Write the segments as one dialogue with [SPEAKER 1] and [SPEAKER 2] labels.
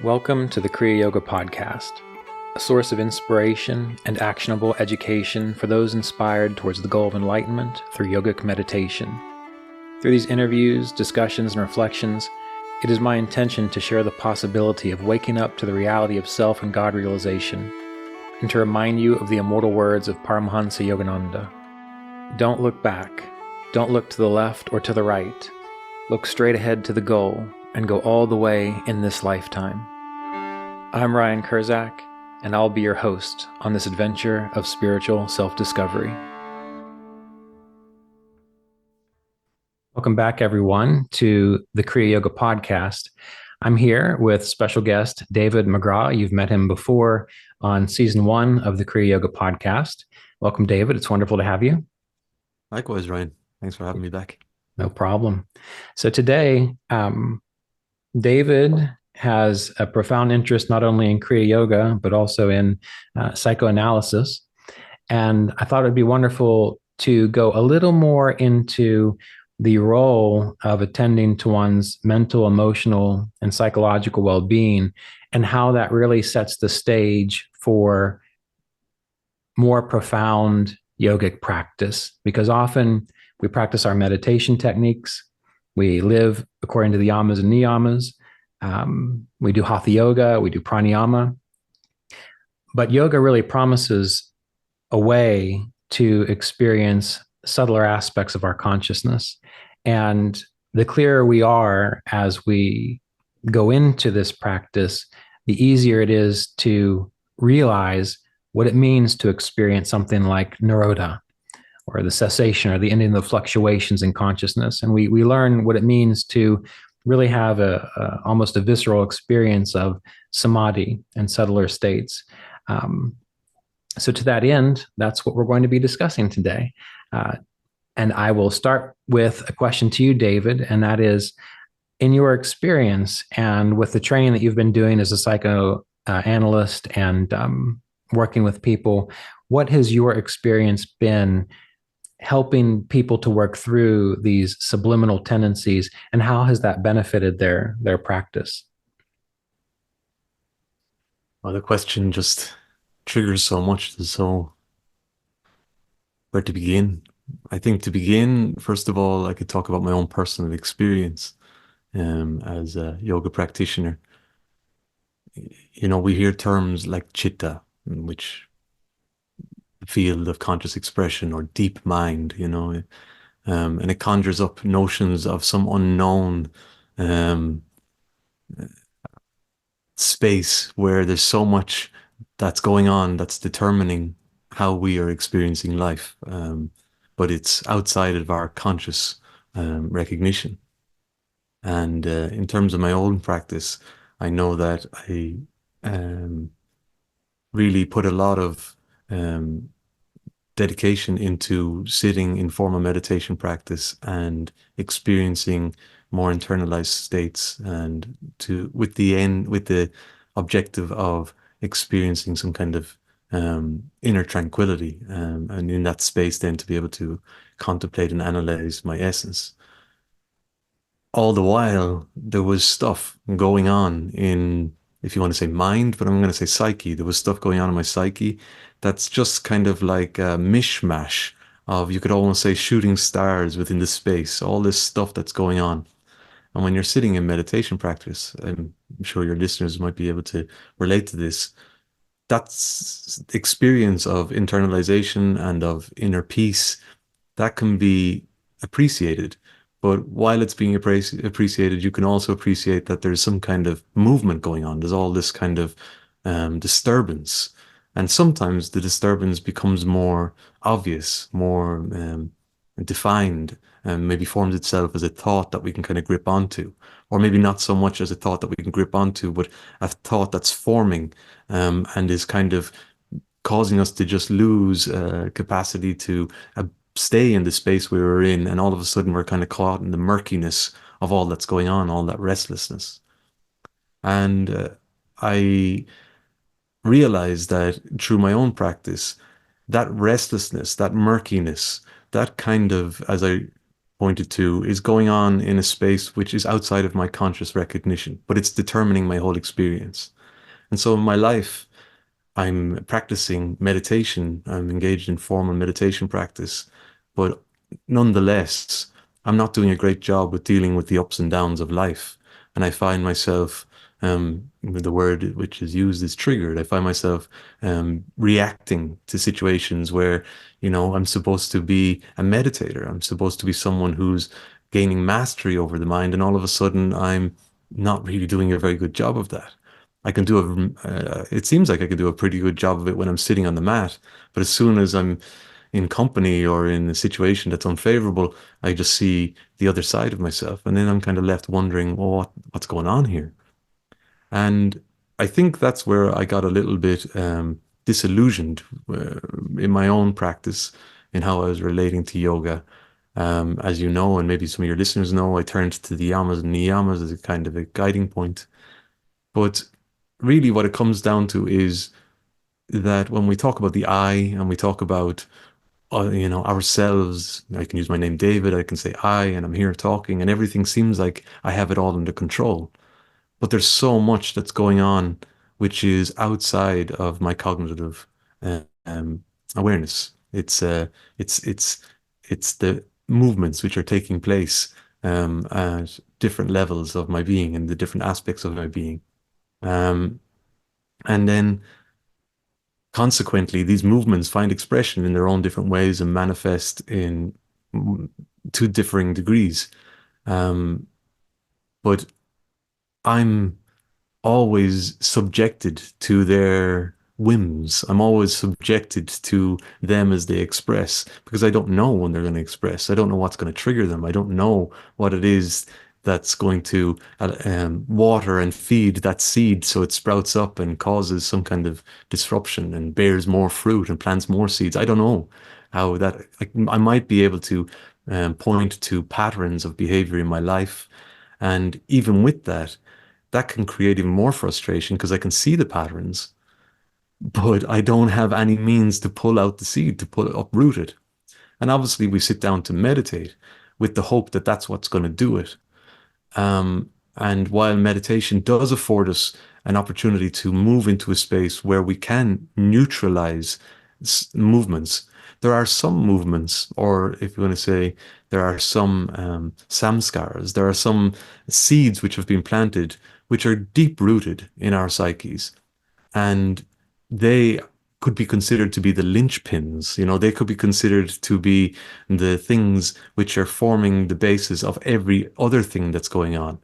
[SPEAKER 1] Welcome to the Kriya Yoga Podcast, a source of inspiration and actionable education for those inspired towards the goal of enlightenment through yogic meditation. Through these interviews, discussions, and reflections, it is my intention to share the possibility of waking up to the reality of self and God realization, and to remind you of the immortal words of Paramahansa Yogananda. Don't look back. Don't look to the left or to the right. Look straight ahead to the goal and go all the way in this lifetime. I'm Ryan Kurczak, and I'll be your host on this adventure of spiritual self-discovery. Welcome back, everyone, to the Kriya Yoga Podcast. I'm here with special guest David McGraw. You've met him before on season 1 of the Kriya Yoga Podcast. Welcome, David. It's wonderful to have you.
[SPEAKER 2] Likewise, Ryan. Thanks for having me back.
[SPEAKER 1] No problem. So today, David has a profound interest not only in Kriya Yoga, but also in psychoanalysis. And I thought it'd be wonderful to go a little more into the role of attending to one's mental, emotional, and psychological well-being, and how that really sets the stage for more profound yogic practice. Because often we practice our meditation techniques, we live according to the yamas and niyamas, we do hatha yoga, we do pranayama, but yoga really promises a way to experience subtler aspects of our consciousness. And the clearer we are as we go into this practice, the easier it is to realize what it means to experience something like nirodha, or the cessation, or the ending of the fluctuations in consciousness. And we learn what it means to really have almost a visceral experience of samadhi and subtler states. So to that end, that's what we're going to be discussing today. And I will start with a question to you, David, and that is, in your experience and with the training that you've been doing as a psychoanalyst and working with people, what has your experience been helping people to work through these subliminal tendencies, and how has that benefited their practice?
[SPEAKER 2] Well, the question just triggers so much. So where to begin? I think to begin, first of all, I could talk about my own personal experience as a yoga practitioner. You know, we hear terms like chitta, which field of conscious expression, or deep mind, and it conjures up notions of some unknown space where there's so much that's going on that's determining how we are experiencing life, but it's outside of our conscious recognition. And in terms of my own practice, I know that I really put a lot of dedication into sitting in formal meditation practice and experiencing more internalized states, and with the objective of experiencing some kind of inner tranquility, and in that space then to be able to contemplate and analyze my essence. All the while there was stuff going on in, if you want to say mind, but I'm going to say psyche. There was stuff going on in my psyche that's just kind of like a mishmash of, you could almost say, shooting stars within the space, all this stuff that's going on. And when you're sitting in meditation practice, I'm sure your listeners might be able to relate to this, that's experience of internalization and of inner peace that can be appreciated. But while it's being appreciated, you can also appreciate that there's some kind of movement going on. There's all this kind of disturbance. And sometimes the disturbance becomes more obvious, more defined, and maybe forms itself as a thought that we can kind of grip onto. Or maybe not so much as a thought that we can grip onto, but a thought that's forming and is kind of causing us to just lose capacity to stay in the space we were in, and all of a sudden we're kind of caught in the murkiness of all that's going on, all that restlessness. And I realized that through my own practice, that restlessness, that murkiness, that kind of, as I pointed to is going on in a space which is outside of my conscious recognition, but it's determining my whole experience. And so in my life, I'm practicing meditation. I'm engaged in formal meditation practice, but nonetheless, I'm not doing a great job with dealing with the ups and downs of life. And I find myself, the word which is used is triggered. I find myself reacting to situations where, I'm supposed to be a meditator. I'm supposed to be someone who's gaining mastery over the mind. And all of a sudden, I'm not really doing a very good job of that. I can do it seems like I can do a pretty good job of it when I'm sitting on the mat, but as soon as I'm in company or in a situation that's unfavorable, I just see the other side of myself. And then I'm kind of left wondering, well, what's going on here? And I think that's where I got a little bit disillusioned in my own practice in how I was relating to yoga. As you know, and maybe some of your listeners know, I turned to the yamas and niyamas as a kind of a guiding point. But really, what it comes down to is that when we talk about the I and we talk about ourselves, I can use my name David, I can say I, and I'm here talking, and everything seems like I have it all under control. But there's so much that's going on which is outside of my cognitive uh, um, awareness. It's the movements which are taking place at different levels of my being and the different aspects of my being. Um, and then consequently, these movements find expression in their own different ways and manifest in to differing degrees. Um, but I'm always subjected to their whims. I'm always subjected to them as they express because I don't know when they're going to express. I don't know what's going to trigger them. I don't know what it is that's going to water and feed that seed so it sprouts up and causes some kind of disruption and bears more fruit and plants more seeds. I don't know how that, I might be able to point to patterns of behavior in my life. And even with that, that can create even more frustration because I can see the patterns, but I don't have any means to pull out the seed, to uproot it. And obviously, we sit down to meditate with the hope that that's what's going to do it. And while meditation does afford us an opportunity to move into a space where we can neutralize movements, there are some movements, or if you want to say, there are some samskaras, there are some seeds which have been planted, which are deep rooted in our psyches. And they could be considered to be the linchpins. They could be considered to be the things which are forming the basis of every other thing that's going on.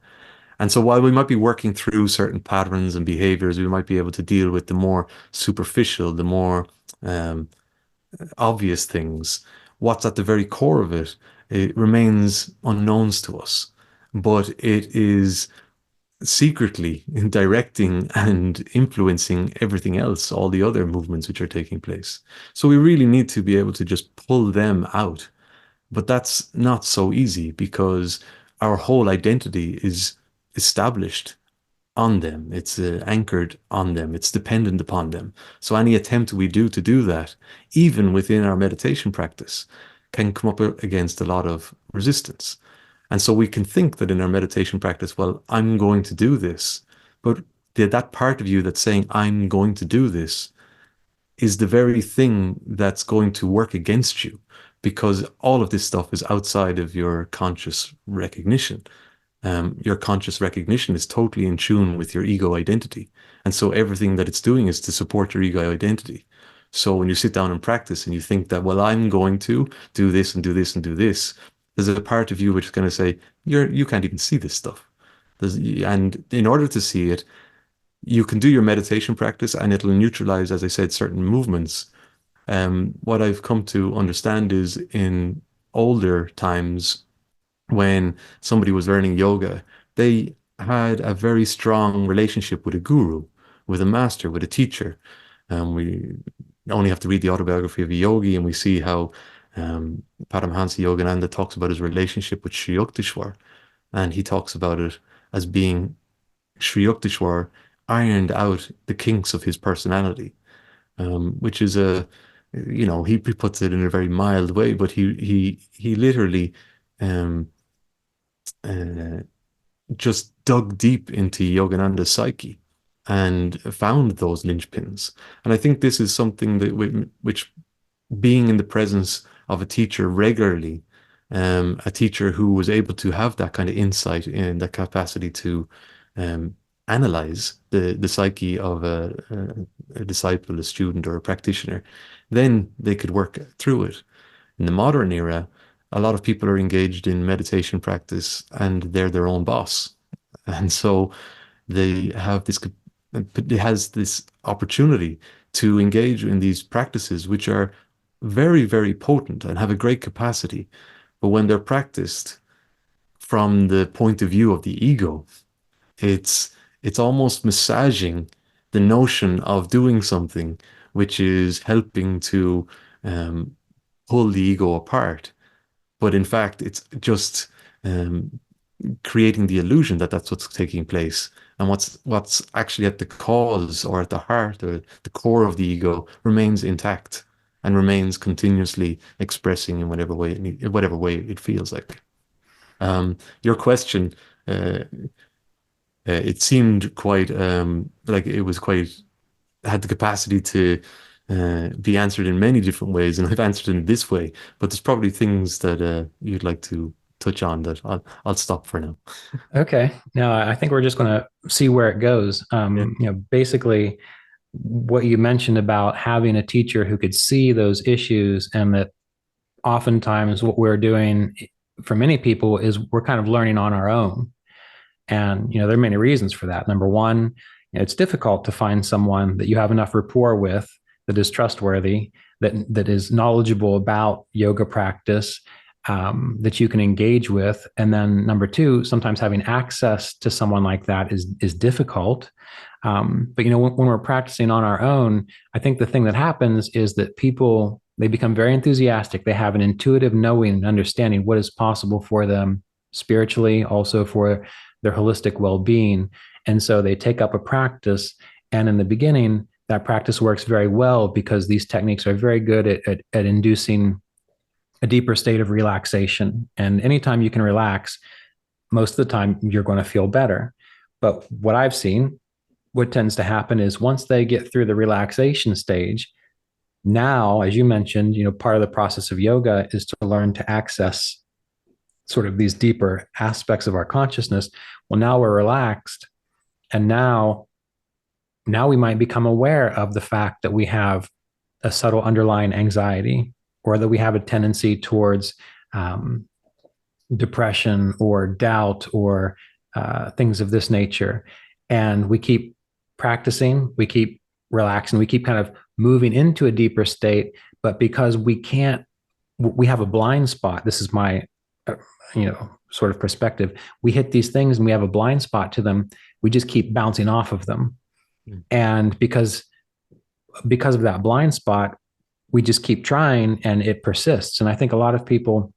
[SPEAKER 2] And so while we might be working through certain patterns and behaviors, we might be able to deal with the more superficial, the more obvious things. What's at the very core of it, it remains unknowns to us, but it is secretly directing and influencing everything else, all the other movements which are taking place. So we really need to be able to just pull them out. But that's not so easy because our whole identity is established on them. It's anchored on them. It's dependent upon them. So any attempt we do to do that, even within our meditation practice, can come up against a lot of resistance. And so we can think that in our meditation practice, well, I'm going to do this. But that part of you that's saying, I'm going to do this, is the very thing that's going to work against you because all of this stuff is outside of your conscious recognition. Your conscious recognition is totally in tune with your ego identity. And so everything that it's doing is to support your ego identity. So when you sit down and practice and you think that, well, I'm going to do this and do this and do this, there's a part of you which is going to say, you can't even see this stuff. And in order to see it, you can do your meditation practice and it'll neutralize, as I said, certain movements. What I've come to understand is in older times, when somebody was learning yoga, they had a very strong relationship with a guru, with a master, with a teacher. We only have to read the autobiography of a yogi and we see how Paramahansa Yogananda talks about his relationship with Sri Yukteswar. And he talks about it as being Sri Yukteswar ironed out the kinks of his personality, which is he puts it in a very mild way, but he literally um, uh, just dug deep into Yogananda's psyche and found those linchpins. And I think this is something that which being in the presence of a teacher regularly, a teacher who was able to have that kind of insight and that capacity to um, analyze the psyche of a disciple, a student, or a practitioner, then they could work through it. In the modern era, a lot of people are engaged in meditation practice and they're their own boss. And so they have this, it has this opportunity to engage in these practices, which are very, very potent and have a great capacity. But when they're practiced from the point of view of the ego, it's almost massaging the notion of doing something which is helping to um, pull the ego apart. But in fact, it's just um, creating the illusion that that's what's taking place. And what's actually at the cause or at the heart or the core of the ego remains intact and remains continuously expressing in whatever way it feels like. Your question, uh, it seemed quite like it was quite had the capacity to be answered in many different ways, and I've answered in this way. But there's probably things that you'd like to touch on that I'll stop for now.
[SPEAKER 1] Okay. Now, I think we're just going to see where it goes.
[SPEAKER 2] Yeah.
[SPEAKER 1] Basically, what you mentioned about having a teacher who could see those issues, and that oftentimes what we're doing for many people is we're kind of learning on our own. And, there are many reasons for that. Number one, it's difficult to find someone that you have enough rapport with, that is trustworthy, that is knowledgeable about yoga practice, that you can engage with. And then number two, sometimes having access to someone like that is difficult. But when we're practicing on our own, I think the thing that happens is that people, they become very enthusiastic. They have an intuitive knowing and understanding what is possible for them spiritually, also for their holistic well-being. And so they take up a practice, and in the beginning, that practice works very well because these techniques are very good at inducing a deeper state of relaxation. And anytime you can relax, most of the time you're going to feel better. But what I've seen, what tends to happen is once they get through the relaxation stage, now, as you mentioned, part of the process of yoga is to learn to access sort of these deeper aspects of our consciousness. Well, now we're relaxed, and now we might become aware of the fact that we have a subtle underlying anxiety, or that we have a tendency towards depression or doubt, or things of this nature. And we keep practicing, we keep relaxing, we keep kind of moving into a deeper state. But because we have a blind spot. This is my, sort of perspective. We hit these things and we have a blind spot to them. We just keep bouncing off of them. And because of that blind spot, we just keep trying and it persists. And I think a lot of people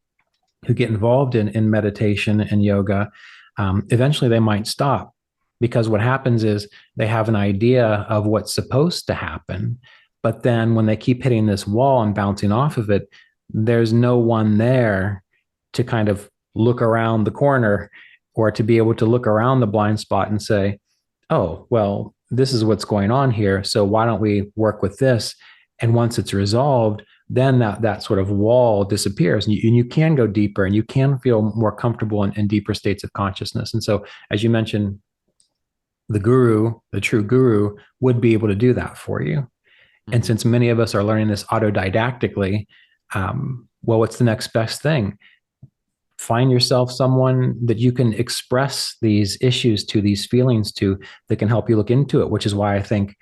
[SPEAKER 1] who get involved in meditation and yoga, eventually they might stop, because what happens is they have an idea of what's supposed to happen. But then when they keep hitting this wall and bouncing off of it, there's no one there to kind of look around the corner, or to be able to look around the blind spot and say, oh, well, this is what's going on here. So why don't we work with this? And once it's resolved, then that sort of wall disappears, and you can go deeper, and you can feel more comfortable in deeper states of consciousness. And so, as you mentioned, the true guru, would be able to do that for you. Mm-hmm. And since many of us are learning this autodidactically, well, what's the next best thing? Find yourself someone that you can express these issues to, these feelings to, that can help you look into it, which is why I think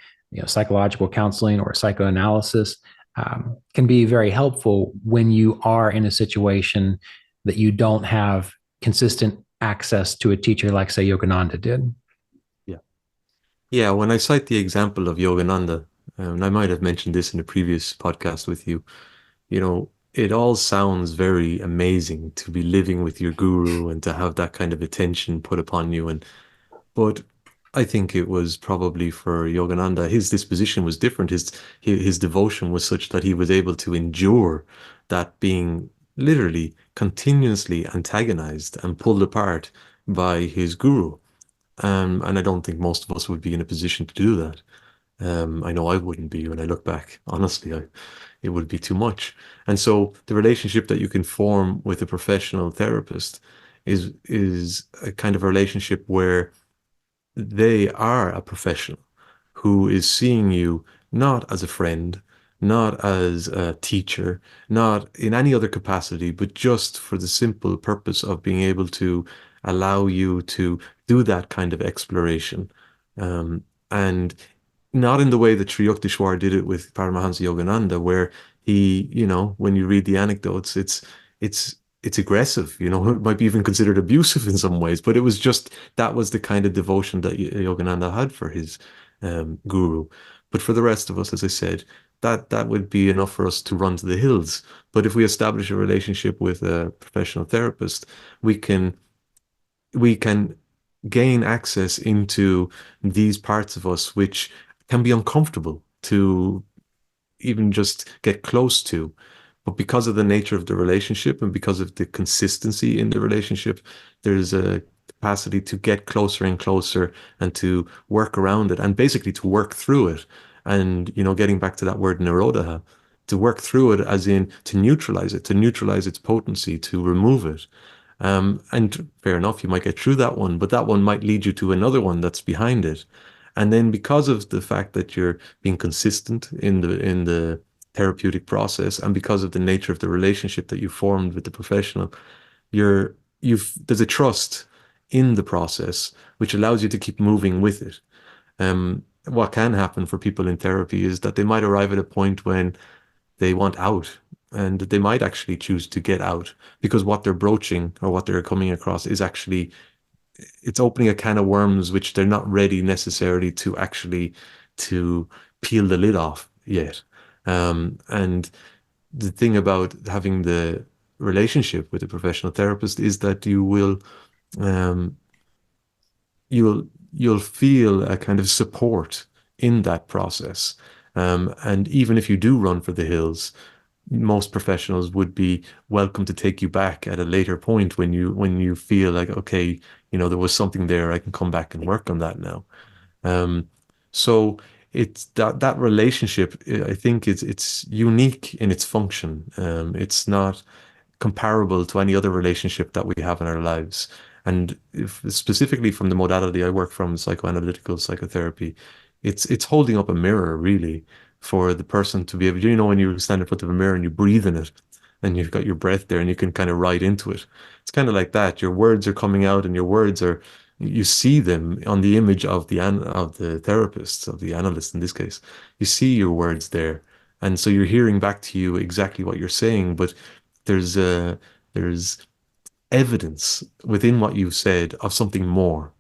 [SPEAKER 1] psychological counseling or psychoanalysis can be very helpful when you are in a situation that you don't have consistent access to a teacher like, say, Yogananda did.
[SPEAKER 2] Yeah. Yeah. When I cite the example of Yogananda, and I might have mentioned this in a previous podcast with you, it all sounds very amazing to be living with your guru and to have that kind of attention put upon you. But I think it was probably for Yogananda, his disposition was different. His devotion was such that he was able to endure that being literally continuously antagonized and pulled apart by his guru. And I don't think most of us would be in a position to do that. I know I wouldn't be when I look back. Honestly, it would be too much. And so the relationship that you can form with a professional therapist is a kind of a relationship where they are a professional who is seeing you not as a friend, not as a teacher, not in any other capacity, but just for the simple purpose of being able to allow you to do that kind of exploration. And not in the way that Sri Yukteswar did it with Paramahansa Yogananda, where he, when you read the anecdotes, it's it's aggressive, it might be even considered abusive in some ways, but it was just that was the kind of devotion that Yogananda had for his guru. But for the rest of us, as I said, that would be enough for us to run to the hills. But if we establish a relationship with a professional therapist, we can we can gain access into these parts of us which can be uncomfortable to even just get close to. But because of the nature of the relationship and because of the consistency in the relationship, there's a capacity to get closer and closer and to work around it and basically to work through it. And, getting back to that word nirodha, to work through it as in to neutralize it, to neutralize its potency, to remove it. And fair enough, you might get through that one, but that one might lead you to another one that's behind it. And then because of the fact that you're being consistent in the therapeutic process, and because of the nature of the relationship that you formed with the professional, there's a trust in the process which allows you to keep moving with it. What can happen for people in therapy is that they might arrive at a point when they want out, and they might actually choose to get out because what they're broaching or what they're coming across is actually it's opening a can of worms which they're not ready necessarily to peel the lid off yet. And the thing about having the relationship with a professional therapist is that um, you'll feel a kind of support in that process. And even if you do run for the hills, most professionals would be welcome to take you back at a later point when you feel like, okay, there was something there, I can come back and work on that now. Um, so it's that relationship, I think it's unique in its function. It's not comparable to any other relationship that we have in our lives. And if specifically from the modality I work from, psychoanalytical psychotherapy, it's holding up a mirror really for the person to be able, when you stand in front of a mirror and you breathe in it and you've got your breath there and you can kind of write into it. It's kind of like that. Your words are coming out and your words are, you see them on the image of the therapist, of the analyst in this case. You see your words there. And so you're hearing back to you exactly what you're saying, but there's evidence within what you've said of something more.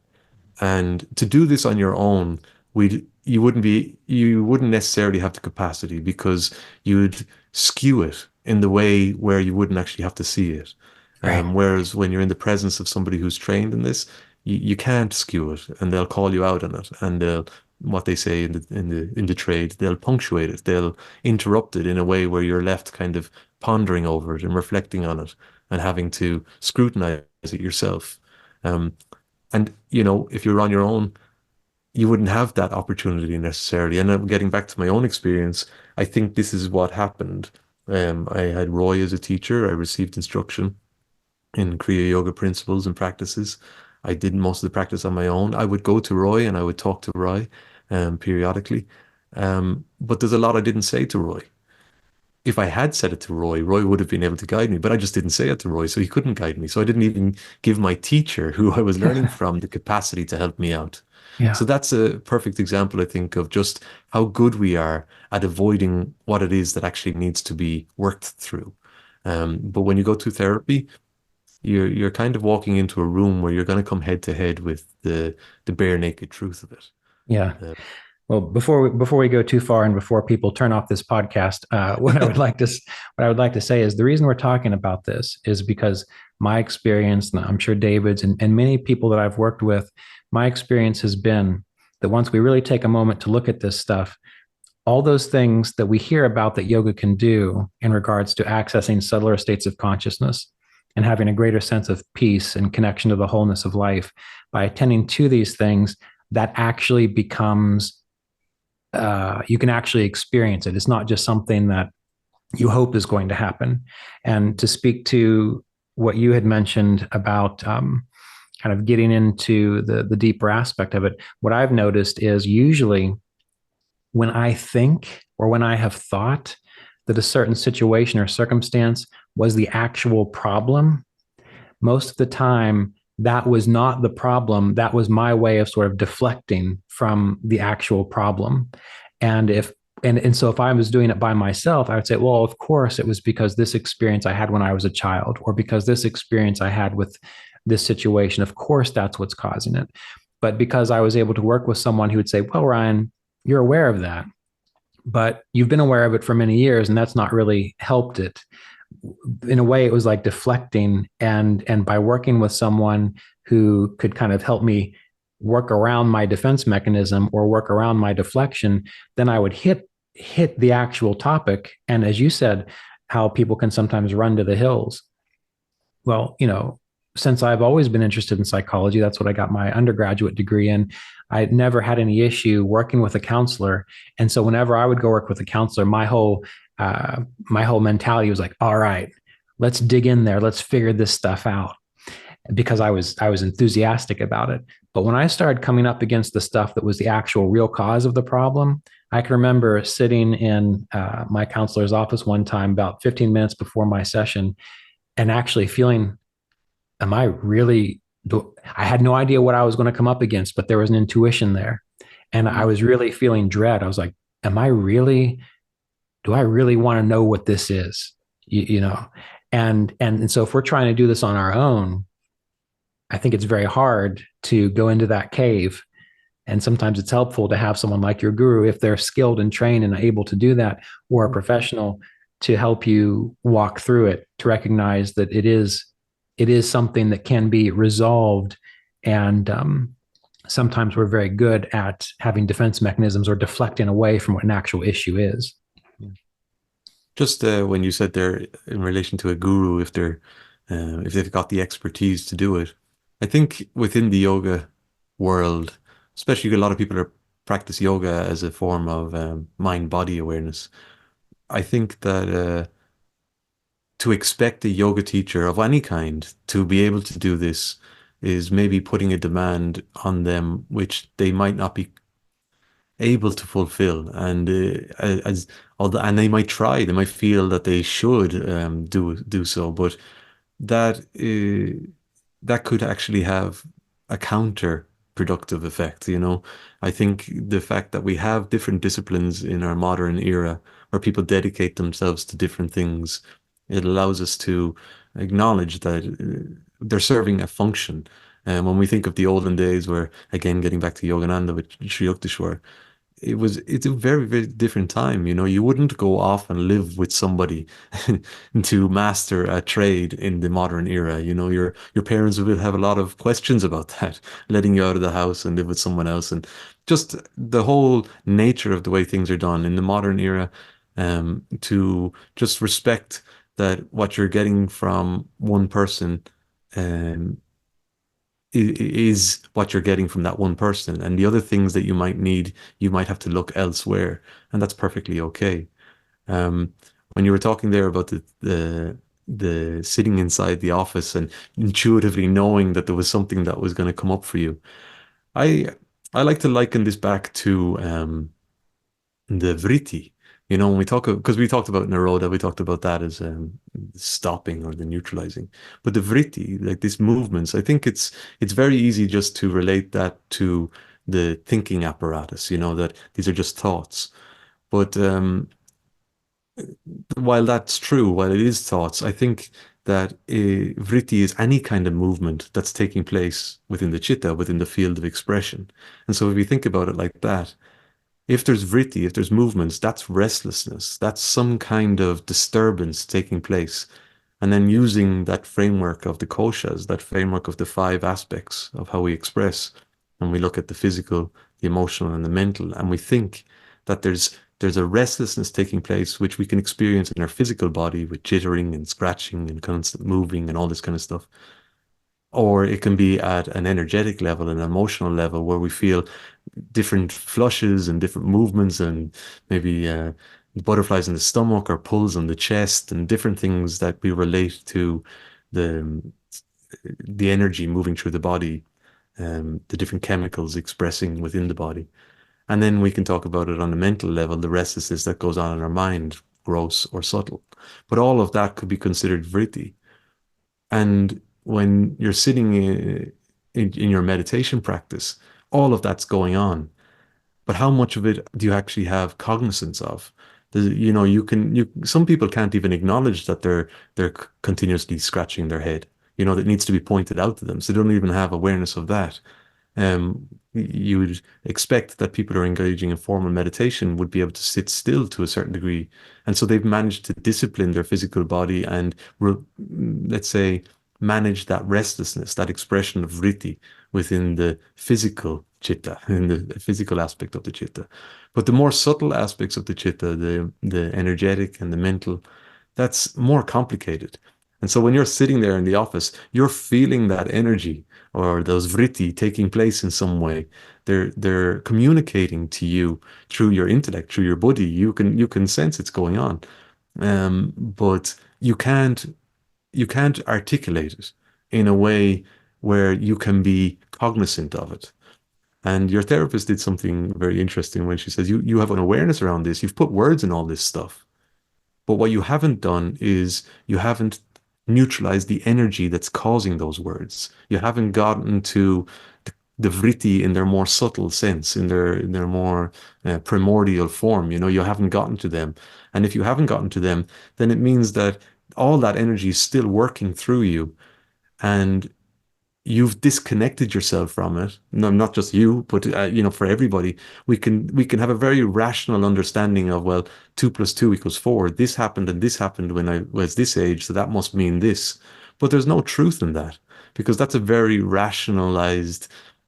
[SPEAKER 2] And to do this on your own, you wouldn't necessarily have the capacity because you'd skew it in the way where you wouldn't actually have to see it.
[SPEAKER 1] Right.
[SPEAKER 2] Whereas when you're in the presence of somebody who's trained in this, you can't skew it, and they'll call you out on it, and they'll what they say in the trade, they'll punctuate it, they'll interrupt it in a way where you're left kind of pondering over it and reflecting on it and having to scrutinize it yourself. Um, and if you're on your own, you wouldn't have that opportunity necessarily. And getting back to my own experience, I think this is what happened. I had Roy as a teacher. I received instruction in Kriya Yoga principles and practices. I did most of the practice on my own. I would go to Roy and I would talk to Roy periodically. But there's a lot I didn't say to Roy. If I had said it to Roy, Roy would have been able to guide me, but I just didn't say it to Roy, so he couldn't guide me. So I didn't even give my teacher, who I was learning from, the capacity to help me out.
[SPEAKER 1] Yeah.
[SPEAKER 2] So that's a perfect example, I think, of just how good we are at avoiding what it is that actually needs to be worked through. But when you go to therapy, you're kind of walking into a room where you're going to come head to head with the bare naked truth of it.
[SPEAKER 1] Yeah.
[SPEAKER 2] Uh,
[SPEAKER 1] Well, before we go too far and before people turn off this podcast, what I would like to say is the reason we're talking about this is because my experience, and I'm sure David's and many people that I've worked with, my experience has been that once we really take a moment to look at this stuff, all those things that we hear about that yoga can do in regards to accessing subtler states of consciousness and having a greater sense of peace and connection to the wholeness of life, by attending to these things, that actually becomes, you can actually experience it. It's not just something that you hope is going to happen. And to speak to what you had mentioned about kind of getting into the deeper aspect of it, what I've noticed is usually when I think or when I have thought that a certain situation or circumstance was the actual problem, most of the time that was not the problem. That was my way of sort of deflecting from the actual problem. And if and so if I was doing it by myself, I would say, well, of course it was because this experience I had when I was a child, or because this experience I had with this situation. Of course, that's what's causing it. But because I was able to work with someone who would say, well, Ryan, you're aware of that, but you've been aware of it for many years, and that's not really helped it. In a way, it was like deflecting. And by working with someone who could kind of help me work around my defense mechanism or work around my deflection, then I would hit the actual topic. And as you said, how people can sometimes run to the hills. Well, since I've always been interested in psychology, that's what I got my undergraduate degree in. I never had any issue working with a counselor. And so whenever I would go work with a counselor, my whole mentality was like, all right, let's dig in there. Let's figure this stuff out, because I was enthusiastic about it. But when I started coming up against the stuff that was the actual real cause of the problem, I can remember sitting in my counselor's office one time about 15 minutes before my session and actually feeling, I had no idea what I was going to come up against, but there was an intuition there. And I was really feeling dread. I was like, do I really want to know what this is? And so if we're trying to do this on our own, I think it's very hard to go into that cave. And sometimes it's helpful to have someone like your guru, if they're skilled and trained and able to do that, or a professional, to help you walk through it, to recognize that it is something that can be resolved. And sometimes we're very good at having defense mechanisms or deflecting away from what an actual issue is.
[SPEAKER 2] Just when you said there in relation to a guru, if they've got the expertise to do it, I think within the yoga world, especially a lot of people practice yoga as a form of mind-body awareness. I think that to expect a yoga teacher of any kind to be able to do this is maybe putting a demand on them which they might not be able to fulfill. And and they might try, they might feel that they should do so, but that that could actually have a counterproductive effect. I think the fact that we have different disciplines in our modern era where people dedicate themselves to different things, it allows us to acknowledge that they're serving a function. And when we think of the olden days, where, again, getting back to Yogananda with Sri Yukteswar, it's a very, very different time. You wouldn't go off and live with somebody to master a trade in the modern era. Your parents would have a lot of questions about that, letting you out of the house and live with someone else, and just the whole nature of the way things are done in the modern era. To just respect that what you're getting from one person is what you're getting from that one person, and the other things that you might need, you might have to look elsewhere, and that's perfectly okay. When you were talking there about the sitting inside the office and intuitively knowing that there was something that was going to come up for you, I I like to liken this back to the vritti. When we talk, because we talked about Naroda, we talked about that as stopping or the neutralizing. But the vritti, like these movements, I think it's very easy just to relate that to the thinking apparatus, that these are just thoughts. But while that's true, while it is thoughts, I think that vritti is any kind of movement that's taking place within the chitta, within the field of expression. And so if we think about it like that, if there's vritti, if there's movements, that's restlessness. That's some kind of disturbance taking place. And then using that framework of the koshas, that framework of the 5 aspects of how we express, and we look at the physical, the emotional, and the mental, and we think that there's there's a restlessness taking place, which we can experience in our physical body with jittering and scratching and constant moving and all this kind of stuff. Or it can be at an energetic level, an emotional level, where we feel different flushes and different movements, and maybe butterflies in the stomach or pulls on the chest, and different things that we relate to the the energy moving through the body, the different chemicals expressing within the body. And then we can talk about it on a mental level, the restlessness that goes on in our mind, gross or subtle. But all of that could be considered vritti. And when you're sitting in your meditation practice, all of that's going on. But how much of it do you actually have cognizance of? You know, some people can't even acknowledge that they're continuously scratching their head. You know, that needs to be pointed out to them. So they don't even have awareness of that. You would expect that people who are engaging in formal meditation would be able to sit still to a certain degree. And so they've managed to discipline their physical body and, let's say, manage that restlessness, that expression of vritti within the physical chitta, in the physical aspect of the chitta. But the more subtle aspects of the chitta, the energetic and the mental, that's more complicated. And so when you're sitting there in the office, you're feeling that energy or those vritti taking place in some way. They're communicating to you through your intellect, through your body. You can sense it's going on, but you can't articulate it in a way where you can be cognizant of it. And your therapist did something very interesting when she says you have an awareness around this. You've put words in all this stuff. But what you haven't done is you haven't neutralized the energy that's causing those words. You haven't gotten to the vritti in their more subtle sense, in their more primordial form. You know, you haven't gotten to them. And if you haven't gotten to them, then it means that all that energy is still working through you, and you've disconnected yourself from it. No, not just you, but for everybody, we can have a very rational understanding of, well, 2 + 2 = 4. This happened and this happened when I was this age, so that must mean this. But there's no truth in that, because that's a very rationalized,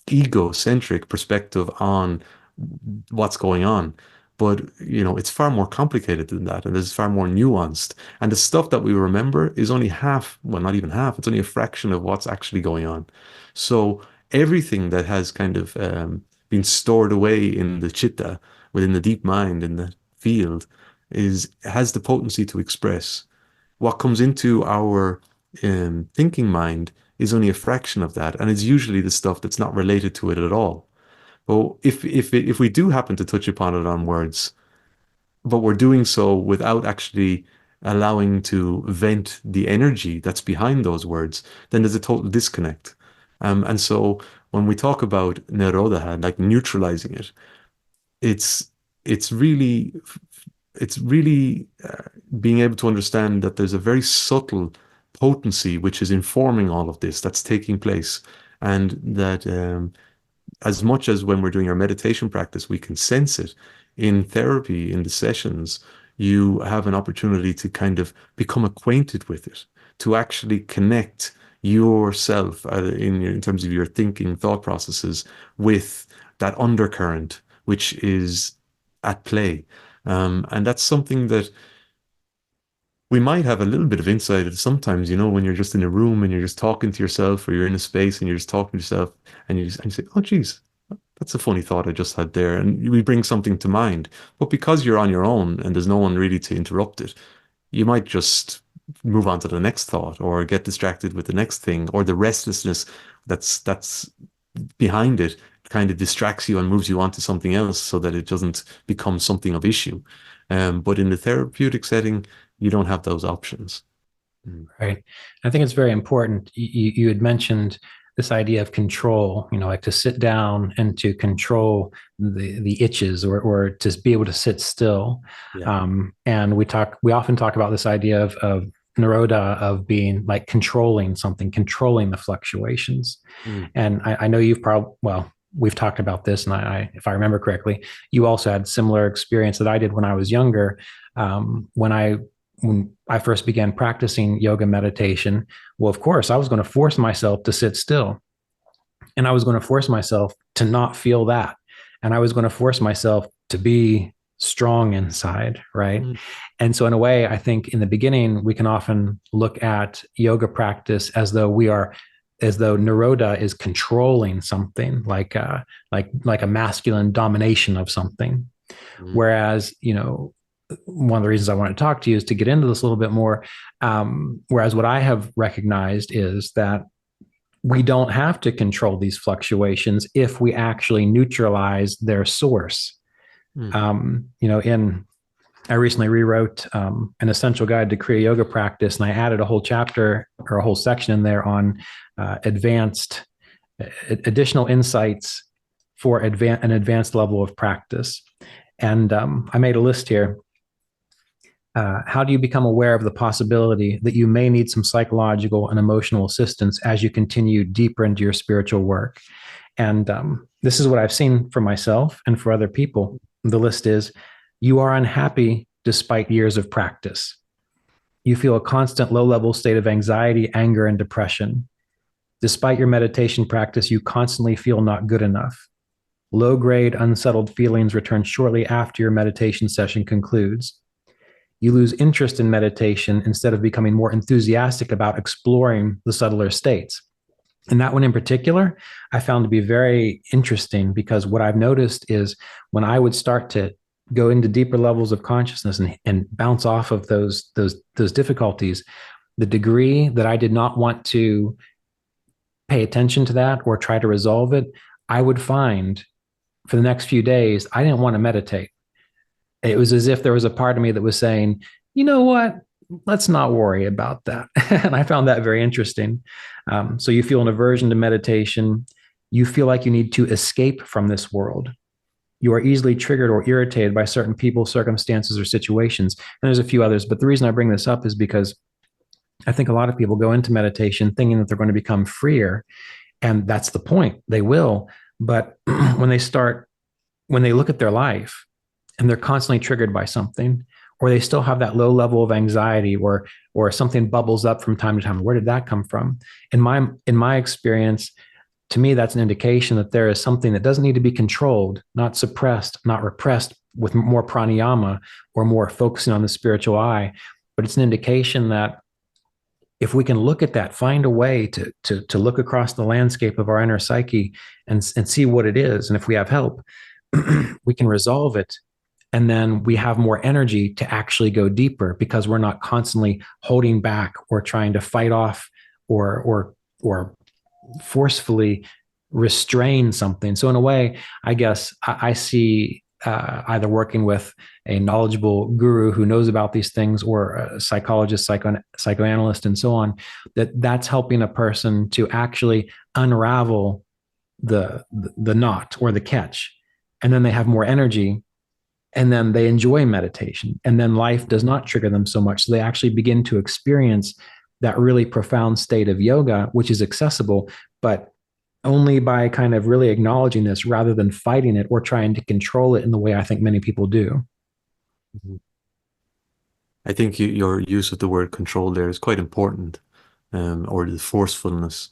[SPEAKER 2] egocentric perspective on what's going on. But it's far more complicated than that, and it's far more nuanced. And the stuff that we remember is only half, well, not even half, it's only a fraction of what's actually going on. So everything that has kind of been stored away in the chitta, within the deep mind, in the field, has the potency to express. What comes into our thinking mind is only a fraction of that, and it's usually the stuff that's not related to it at all. Well, if we do happen to touch upon it on words, but we're doing so without actually allowing to vent the energy that's behind those words, then there's a total disconnect. And so when we talk about nirodha, like neutralizing it, it's it's really it's really being able to understand that there's a very subtle potency which is informing all of this that's taking place, and that as much as when we're doing our meditation practice, we can sense it. In therapy, in the sessions, you have an opportunity to kind of become acquainted with it, to actually connect yourself in terms of your thinking, thought processes with that undercurrent, which is at play. And that's something that we might have a little bit of insight at sometimes, when you're just in a room and you're just talking to yourself, or you're in a space and you're just talking to yourself, and you say, oh, geez, that's a funny thought I just had there. And we bring something to mind. But because you're on your own and there's no one really to interrupt it, you might just move on to the next thought, or get distracted with the next thing, or the restlessness that's behind it kind of distracts you and moves you on to something else, so that it doesn't become something of issue. But in the therapeutic setting, you don't have those options.
[SPEAKER 1] Right. I think it's very important. You had mentioned this idea of control, like to sit down and to control the itches, or to be able to sit still.
[SPEAKER 2] Yeah.
[SPEAKER 1] And we often talk about this idea of nirodha, of being like controlling something, controlling the fluctuations. And I know we've talked about this, and if I remember correctly, you also had similar experience that I did when I was younger. When I first began practicing yoga meditation, well, of course, I was going to force myself to sit still, and I was going to force myself to not feel that. And I was going to force myself to be strong inside, right?
[SPEAKER 2] Mm.
[SPEAKER 1] And so, in a way, I think in the beginning, we can often look at yoga practice as though Naroda is controlling something, like a masculine domination of something.
[SPEAKER 2] Mm.
[SPEAKER 1] Whereas, one of the reasons I want to talk to you is to get into this a little bit more. Whereas what I have recognized is that we don't have to control these fluctuations if we actually neutralize their source.
[SPEAKER 2] Mm.
[SPEAKER 1] I recently rewrote an essential guide to Kriya Yoga practice, and I added a whole chapter or a whole section in there on additional insights for an advanced level of practice. And I made a list here. How do you become aware of the possibility that you may need some psychological and emotional assistance as you continue deeper into your spiritual work? And this is what I've seen for myself and for other people. The list is: you are unhappy despite years of practice. You feel a constant low-level state of anxiety, anger, and depression. Despite your meditation practice, you constantly feel not good enough. Low-grade, unsettled feelings return shortly after your meditation session concludes. You lose interest in meditation instead of becoming more enthusiastic about exploring the subtler states. And that one in particular, I found to be very interesting, because what I've noticed is when I would start to go into deeper levels of consciousness and bounce off of those difficulties, the degree that I did not want to pay attention to that or try to resolve it, I would find for the next few days, I didn't want to meditate. It was as if there was a part of me that was saying, you know what, let's not worry about that. And I found that very interesting. So you feel an aversion to meditation. You feel like you need to escape from this world. You are easily triggered or irritated by certain people, circumstances, or situations. And there's a few others. But the reason I bring this up is because I think a lot of people go into meditation thinking that they're going to become freer. And that's the point. They will. But when they look at their life and they're constantly triggered by something, or they still have that low level of anxiety, or something bubbles up from time to time, where did that come from? In my experience, to me, that's an indication that there is something that doesn't need to be controlled, not suppressed, not repressed with more pranayama or more focusing on the spiritual eye. But it's an indication that if we can look at that, find a way to look across the landscape of our inner psyche and see what it is, and if we have help, we can resolve it. And then we have more energy to actually go deeper, because we're not constantly holding back or trying to fight off or forcefully restrain something. So in a way, I guess I see either working with a knowledgeable guru who knows about these things, or a psychologist, psychoanalyst, and so on, that's helping a person to actually unravel the knot or the catch. And then they have more energy, and then they enjoy meditation, and then life does not trigger them so much. So they actually begin to experience that really profound state of yoga, which is accessible, but only by kind of really acknowledging this rather than fighting it or trying to control it in the way I think many people do.
[SPEAKER 2] Mm-hmm. I think your use of the word control there is quite important, or the forcefulness,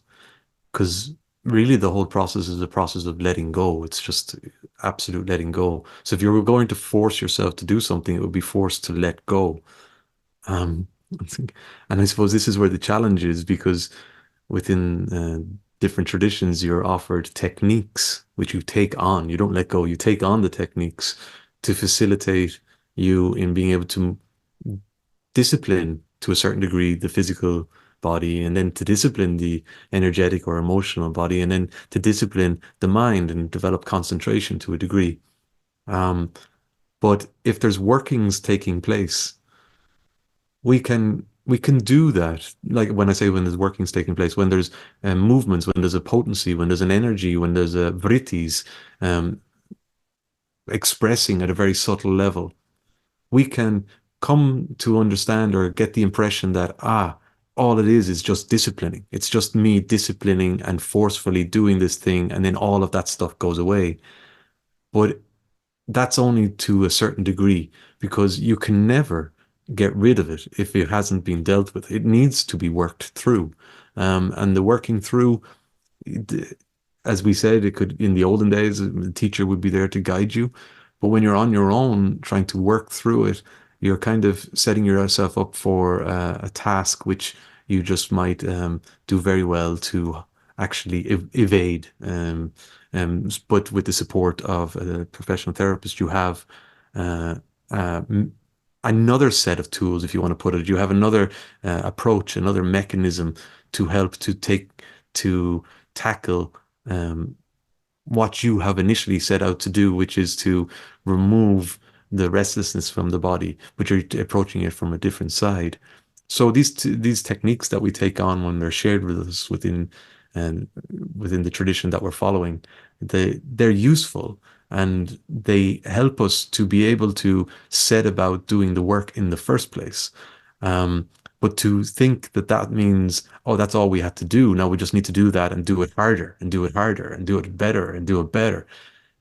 [SPEAKER 2] because really the whole process is a process of letting go. It's just absolute letting go. So if you were going to force yourself to do something, it would be forced to let go. And I suppose this is where the challenge is, because within different traditions, you're offered techniques which you take on. You don't let go. You take on the techniques to facilitate you in being able to discipline, to a certain degree, the physical body, and then to discipline the energetic or emotional body, and then to discipline the mind and develop concentration to a degree. But if there's workings taking place, we can do that. Like when I say when there's workings taking place, when there's movements, when there's a potency, when there's an energy, when there's a vrittis expressing at a very subtle level, we can come to understand or get the impression that all it is just disciplining. It's just me disciplining and forcefully doing this thing, and then all of that stuff goes away. But that's only to a certain degree, because you can never get rid of it if it hasn't been dealt with. It needs to be worked through. And the working through, as we said, it could, in the olden days, the teacher would be there to guide you. But when you're on your own trying to work through it, you're kind of setting yourself up for a task which you just might do very well to actually evade. But with the support of a professional therapist, you have uh, uh, another set of tools, if you want to put it. You have another approach, another mechanism to help to tackle what you have initially set out to do, which is to remove the restlessness from the body, but you're approaching it from a different side. So these techniques that we take on when they're shared with us um, within the tradition that we're following, they're useful and they help us to be able to set about doing the work in the first place. Um, but to think that that means, oh, that's all we have to do. Now we just need to do that and do it harder and do it harder and do it better and do it better.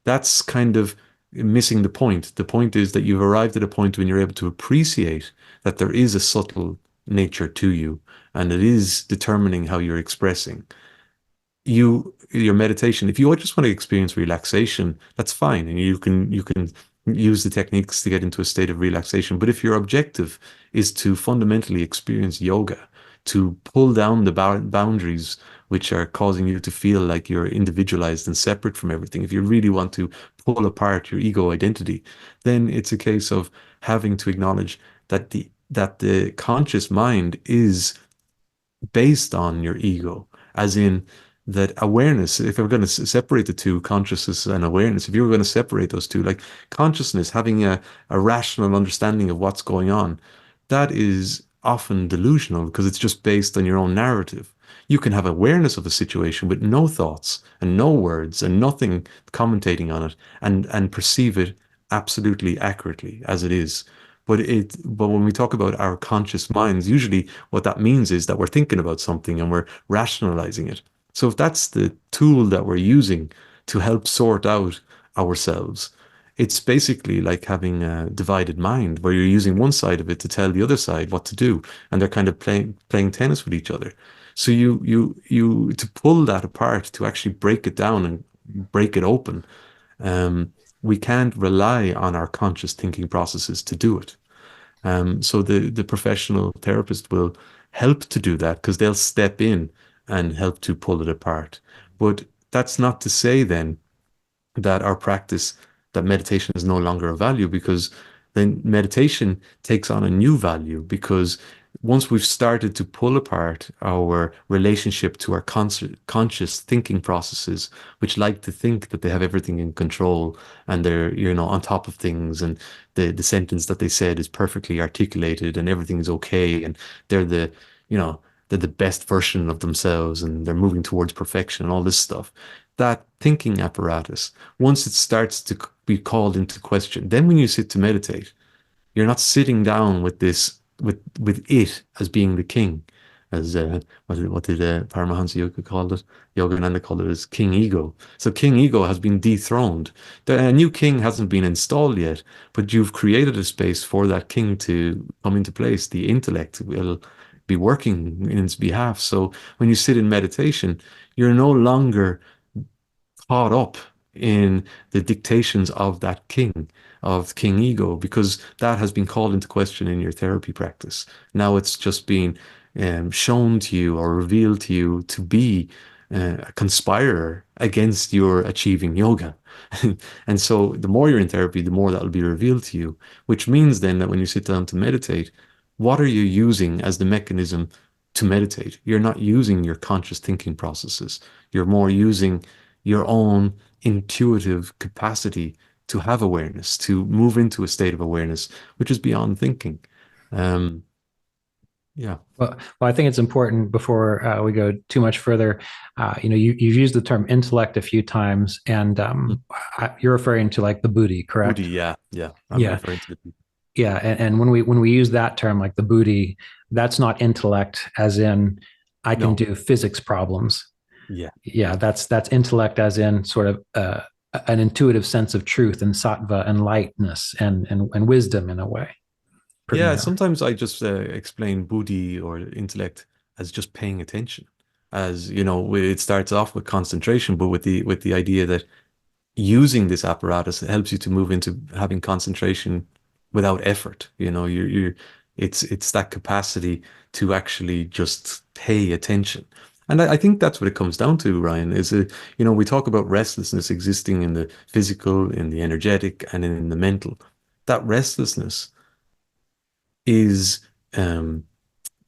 [SPEAKER 2] That's kind of missing the point. The point is that you've arrived at a point when you're able to appreciate that there is a subtle nature to you and it is determining how you're expressing your meditation. If you just want to experience relaxation, that's fine, and you can use the techniques to get into a state of relaxation. But if your objective is to fundamentally experience yoga, to pull down the boundaries which are causing you to feel like you're individualized and separate from everything, if you really want to pull apart your ego identity, then it's a case of having to acknowledge that the conscious mind is based on your ego, as in that awareness. If we're going to separate the two, consciousness and awareness, if you were going to separate those two, like consciousness, having a rational understanding of what's going on, that is often delusional because it's just based on your own narrative. You can have awareness of a situation with no thoughts and no words and nothing commentating on it and perceive it absolutely accurately as it is. But when we talk about our conscious minds, usually what that means is that we're thinking about something and we're rationalizing it. So if that's the tool that we're using to help sort out ourselves, it's basically like having a divided mind where you're using one side of it to tell the other side what to do, and they're kind of playing tennis with each other. So you to pull that apart, to actually break it down and break it open, um, we can't rely on our conscious thinking processes to do it. So the professional therapist will help to do that because they'll step in and help to pull it apart. But that's not to say then that our practice, that meditation is no longer of value, because then meditation takes on a new value, because once we've started to pull apart our relationship to our conscious thinking processes, which like to think that they have everything in control and they're, on top of things, and the sentence that they said is perfectly articulated and everything is okay, and they're the, you know, they're the best version of themselves and they're moving towards perfection and all this stuff. That thinking apparatus, once it starts to be called into question, then when you sit to meditate, you're not sitting down with this with it as being the king, as what did Paramahansa Yogananda called it as king ego. So king ego has been dethroned. A new king hasn't been installed yet, but you've created a space for that king to come into place. The intellect will be working in its behalf. So when you sit in meditation, you're no longer caught up in the dictations of that king, of king ego, because that has been called into question in your therapy practice. Now it's just being shown to you or revealed to you to be a conspirer against your achieving yoga. And so the more you're in therapy, the more that will be revealed to you, which means then that when you sit down to meditate, what are you using as the mechanism to meditate? You're not using your conscious thinking processes. You're more using your own intuitive capacity to have awareness, to move into a state of awareness, which is beyond thinking. Um, yeah.
[SPEAKER 1] Well, I think it's important before we go too much further. You've used the term intellect a few times, and you're referring to like the buddhi,
[SPEAKER 2] Buddhi,
[SPEAKER 1] correct?
[SPEAKER 2] yeah, yeah. I'm
[SPEAKER 1] Yeah,
[SPEAKER 2] referring to the
[SPEAKER 1] yeah. And when we use that term, like the buddhi, that's not intellect, as in I can
[SPEAKER 2] no,
[SPEAKER 1] do physics problems.
[SPEAKER 2] yeah.
[SPEAKER 1] Yeah, that's intellect, as in sort of an intuitive sense of truth and sattva and lightness and wisdom in a way,
[SPEAKER 2] Yeah,
[SPEAKER 1] primarily.
[SPEAKER 2] sometimes I just explain buddhi or intellect as just paying attention. As it starts off with concentration, but with the idea that using this apparatus, it helps you to move into having concentration without effort. It's that capacity to actually just pay attention. And I think that's what it comes down to, Ryan, we talk about restlessness existing in the physical, in the energetic, and in the mental. That restlessness is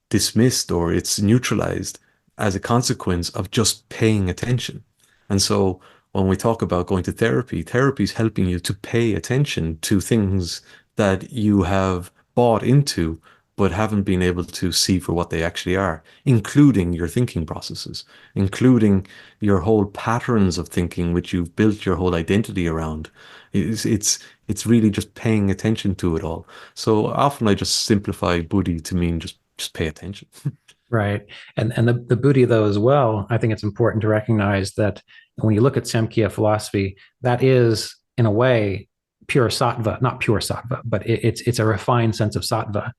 [SPEAKER 2] dismissed, or it's neutralized as a consequence of just paying attention. And so when we talk about going to therapy, therapy is helping you to pay attention to things that you have bought into but haven't been able to see for what they actually are, including your thinking processes, including your whole patterns of thinking, which you've built your whole identity around. It's really just paying attention to it all. So often I just simplify buddhi to mean just pay attention.
[SPEAKER 1] Right. And the Buddhi, though, as well, I think it's important to recognize that when you look at Samkhya philosophy, that is, in a way, pure sattva, not pure sattva, but it's a refined sense of sattva.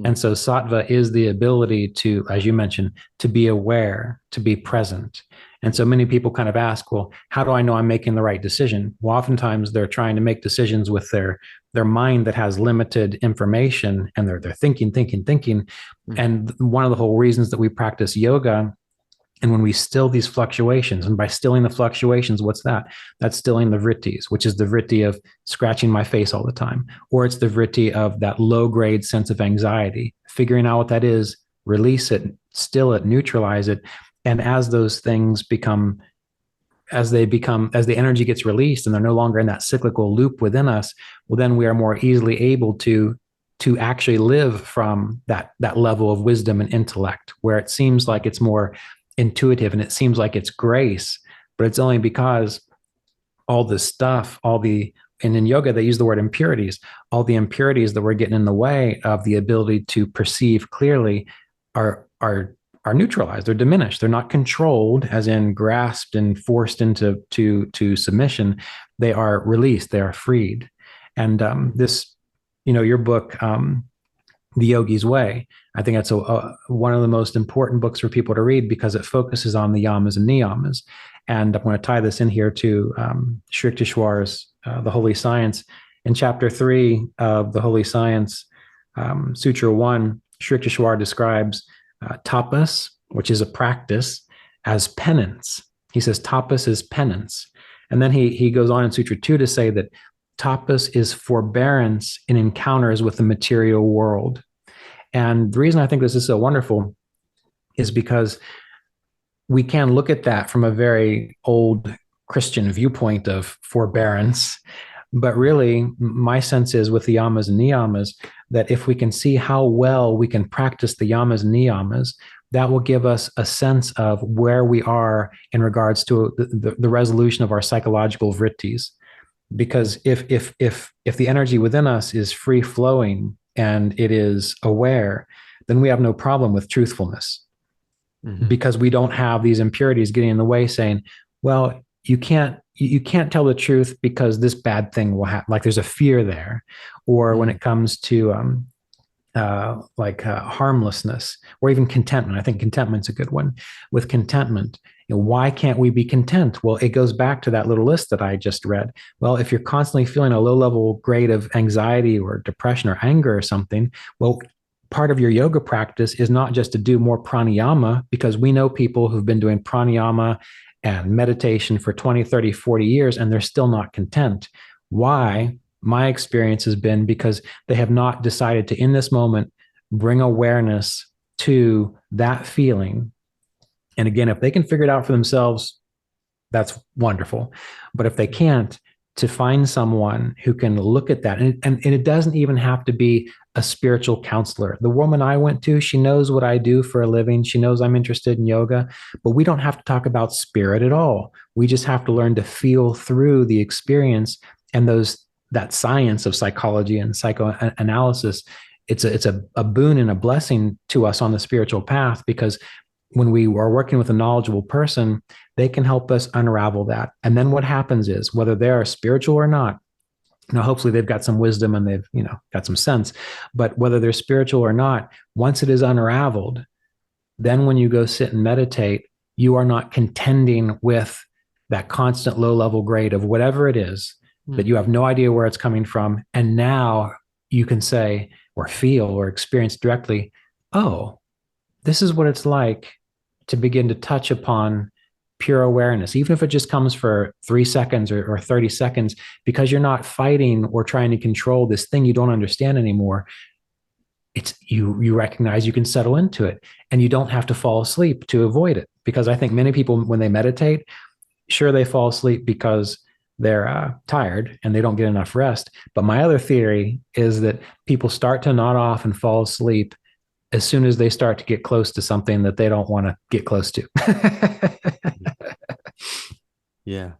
[SPEAKER 1] And so sattva is the ability to, as you mentioned, to be aware, to be present. And so many people kind of ask, well, how do I know I'm making the right decision? Well, oftentimes they're trying to make decisions with their mind that has limited information, and they're thinking. And one of the whole reasons that we practice yoga, and when we still these fluctuations, and by stilling the fluctuations, what's that? That's stilling the vrittis, which is the vritti of scratching my face all the time, or it's the vritti of that low grade sense of anxiety. Figuring out what that is, release it, still it, neutralize it. And as those things as the energy gets released and they're no longer in that cyclical loop within us, well, then we are more easily able to actually live from that level of wisdom and intellect, where it seems like it's more intuitive and it seems like it's grace, but it's only because all this stuff, and in yoga they use the word impurities, all the impurities that were getting in the way of the ability to perceive clearly are neutralized. They're diminished. They're not controlled, as in grasped and forced into submission. They are released. They are freed. And this, your book, The Yogi's Way, I think that's one of the most important books for people to read, because it focuses on the yamas and niyamas. And I'm going to tie this in here to Sri Yukteswar's The Holy Science. In chapter 3 of The Holy Science, Sutra 1, Sri Yukteswar describes tapas, which is a practice, as penance. He says tapas is penance. And then he goes on in Sutra 2 to say that tapas is forbearance in encounters with the material world. And the reason I think this is so wonderful is because we can look at that from a very old Christian viewpoint of forbearance. But really, my sense is with the yamas and niyamas, that if we can see how well we can practice the yamas and niyamas, that will give us a sense of where we are in regards to the resolution of our psychological vrittis. Because if the energy within us is free flowing and it is aware, then we have no problem with truthfulness, because we don't have these impurities getting in the way, saying, well, you can't tell the truth because this bad thing will happen. Like there's a fear there. Or when it comes to harmlessness, or even contentment. I think contentment's a good one. With contentment, why can't we be content? Well, it goes back to that little list that I just read. Well, if you're constantly feeling a low level grade of anxiety or depression or anger or something, well, part of your yoga practice is not just to do more pranayama, because we know people who've been doing pranayama and meditation for 20, 30, 40 years, and they're still not content. Why? My experience has been because they have not decided to, in this moment, bring awareness to that feeling. And again, if they can figure it out for themselves, that's wonderful. But if they can't, to find someone who can look at that, and it doesn't even have to be a spiritual counselor. The woman I went to, she knows what I do for a living. She knows I'm interested in yoga, but we don't have to talk about spirit at all. We just have to learn to feel through the experience and that science of psychology and psychoanalysis. It's a boon and a blessing to us on the spiritual path, because when we are working with a knowledgeable person, they can help us unravel that. And then what happens is, whether they are spiritual or not, hopefully they've got some wisdom and they've, got some sense, but whether they're spiritual or not, once it is unraveled, then when you go sit and meditate, you are not contending with that constant low level grade of whatever it is that you have no idea where it's coming from. And now you can say, or feel, or experience directly, oh, this is what it's like to begin to touch upon pure awareness, even if it just comes for 3 seconds or 30 seconds, because you're not fighting or trying to control this thing you don't understand anymore. It's you recognize you can settle into it, and you don't have to fall asleep to avoid it. Because I think many people, when they meditate, sure, they fall asleep because they're tired and they don't get enough rest. But my other theory is that people start to nod off and fall asleep as soon as they start to get close to something that they don't want to get close to.
[SPEAKER 2] Yeah.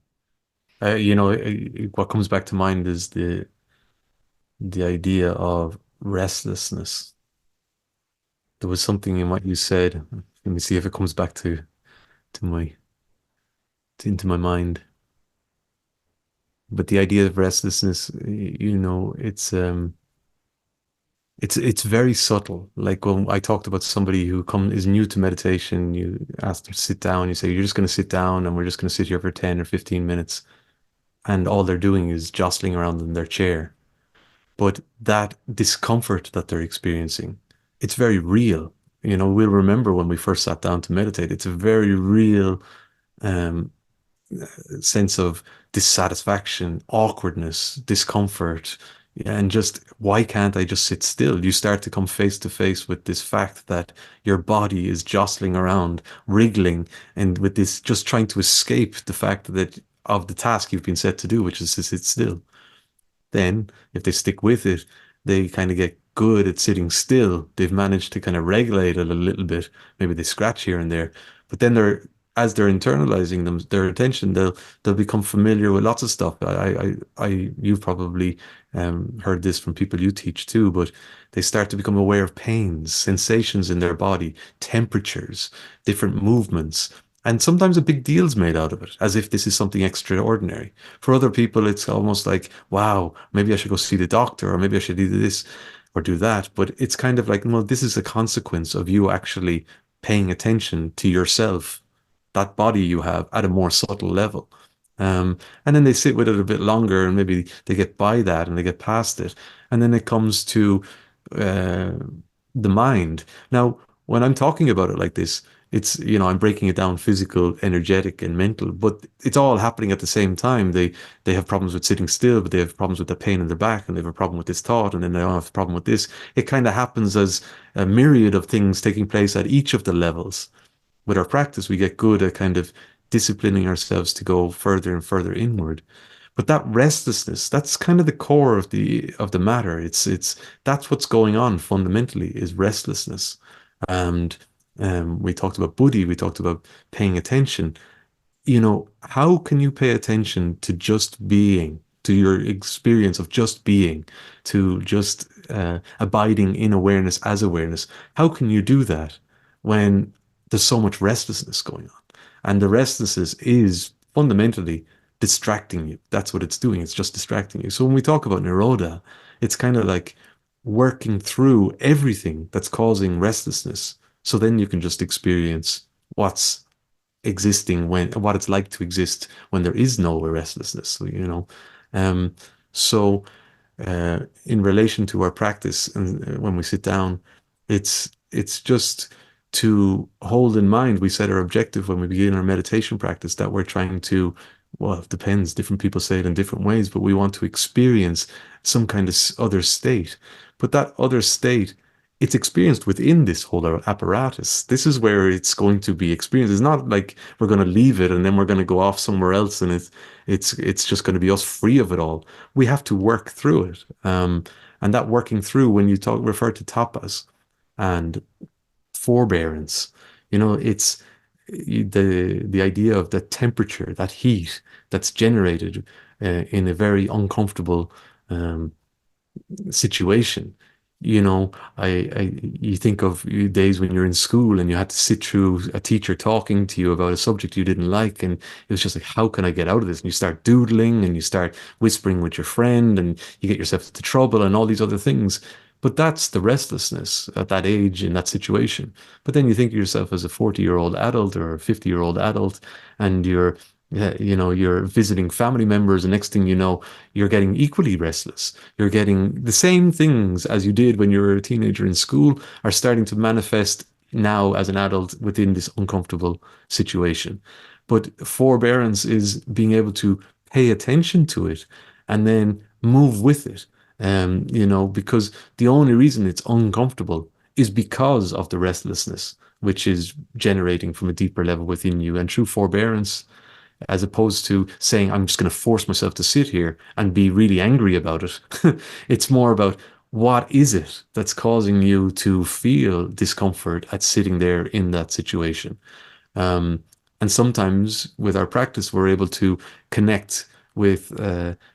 [SPEAKER 2] What comes back to mind is the idea of restlessness. There was something in what you said. Let me see if it comes back to my into my mind. But the idea of restlessness, it's very subtle. Like when I talked about somebody who is new to meditation, you ask them to sit down, you say, you're just going to sit down and we're just going to sit here for 10 or 15 minutes. And all they're doing is jostling around in their chair. But that discomfort that they're experiencing, it's very real. We'll remember when we first sat down to meditate, it's a very real um, sense of dissatisfaction, awkwardness, discomfort, and just why can't I just sit still? You start to come face to face with this fact that your body is jostling around, wriggling, and with this just trying to escape the fact that of the task you've been set to do, which is to sit still. Then, if they stick with it, they kind of get good at sitting still. They've managed to kind of regulate it a little bit. Maybe they scratch here and there, but then as they're internalizing their attention, they'll become familiar with lots of stuff. You've probably heard this from people you teach too, but they start to become aware of pains, sensations in their body, temperatures, different movements. And sometimes a big deal's made out of it, as if this is something extraordinary. For other people, it's almost like, wow, maybe I should go see the doctor, or maybe I should do this or do that. But it's kind of like, no, this is a consequence of you actually paying attention to yourself, that body you have at a more subtle level. And then they sit with it a bit longer and maybe they get by that and they get past it. And then it comes to uh, the mind. Now, when I'm talking about it like this, I'm breaking it down physical, energetic, and mental, but it's all happening at the same time. They have problems with sitting still, but they have problems with the pain in their back, and they have a problem with this thought, and then they don't have a problem with this. It kind of happens as a myriad of things taking place at each of the levels. With our practice, we get good at kind of disciplining ourselves to go further and further inward. But that restlessness, that's kind of the core of the matter. It's that's what's going on fundamentally is restlessness. And we talked about buddhi, we talked about paying attention. How can you pay attention to just being, to your experience of just being, to just abiding in awareness as awareness? How can you do that when there's so much restlessness going on? And the restlessness is fundamentally distracting you. That's what it's doing. It's just distracting you. So when we talk about nirodha, it's kind of like working through everything that's causing restlessness. So then you can just experience what's existing what it's like to exist when there is no restlessness. Um, so in relation to our practice and when we sit down, it's just to hold in mind, we set our objective when we begin our meditation practice that we're trying to, well, it depends. Different people say it in different ways, but we want to experience some kind of other state. But that other state, it's experienced within this whole apparatus. This is where it's going to be experienced. It's not like we're going to leave it and then we're going to go off somewhere else and it's just going to be us free of it all. We have to work through it. And that working through, when you refer to tapas and forbearance, it's the idea of the temperature, that heat that's generated in a very uncomfortable situation. You think of days when you're in school and you had to sit through a teacher talking to you about a subject you didn't like, and it was just like, how can I get out of this? And you start doodling and you start whispering with your friend and you get yourself into trouble and all these other things. But that's the restlessness at that age in that situation. But then you think of yourself as a 40-year-old adult or a 50-year-old adult, and you're Yeah, you know, you're visiting family members, and next thing you know, you're getting equally restless. You're getting the same things as you did when you were a teenager in school are starting to manifest now as an adult within this uncomfortable situation. But forbearance is being able to pay attention to it and then move with it. You know, because the only reason it's uncomfortable is because of the restlessness, which is generating from a deeper level within you. And through forbearance, as opposed to saying, I'm just going to force myself to sit here and be really angry about it. It's more about what is it that's causing you to feel discomfort at sitting there in that situation. Um, and sometimes with our practice, we're able to connect with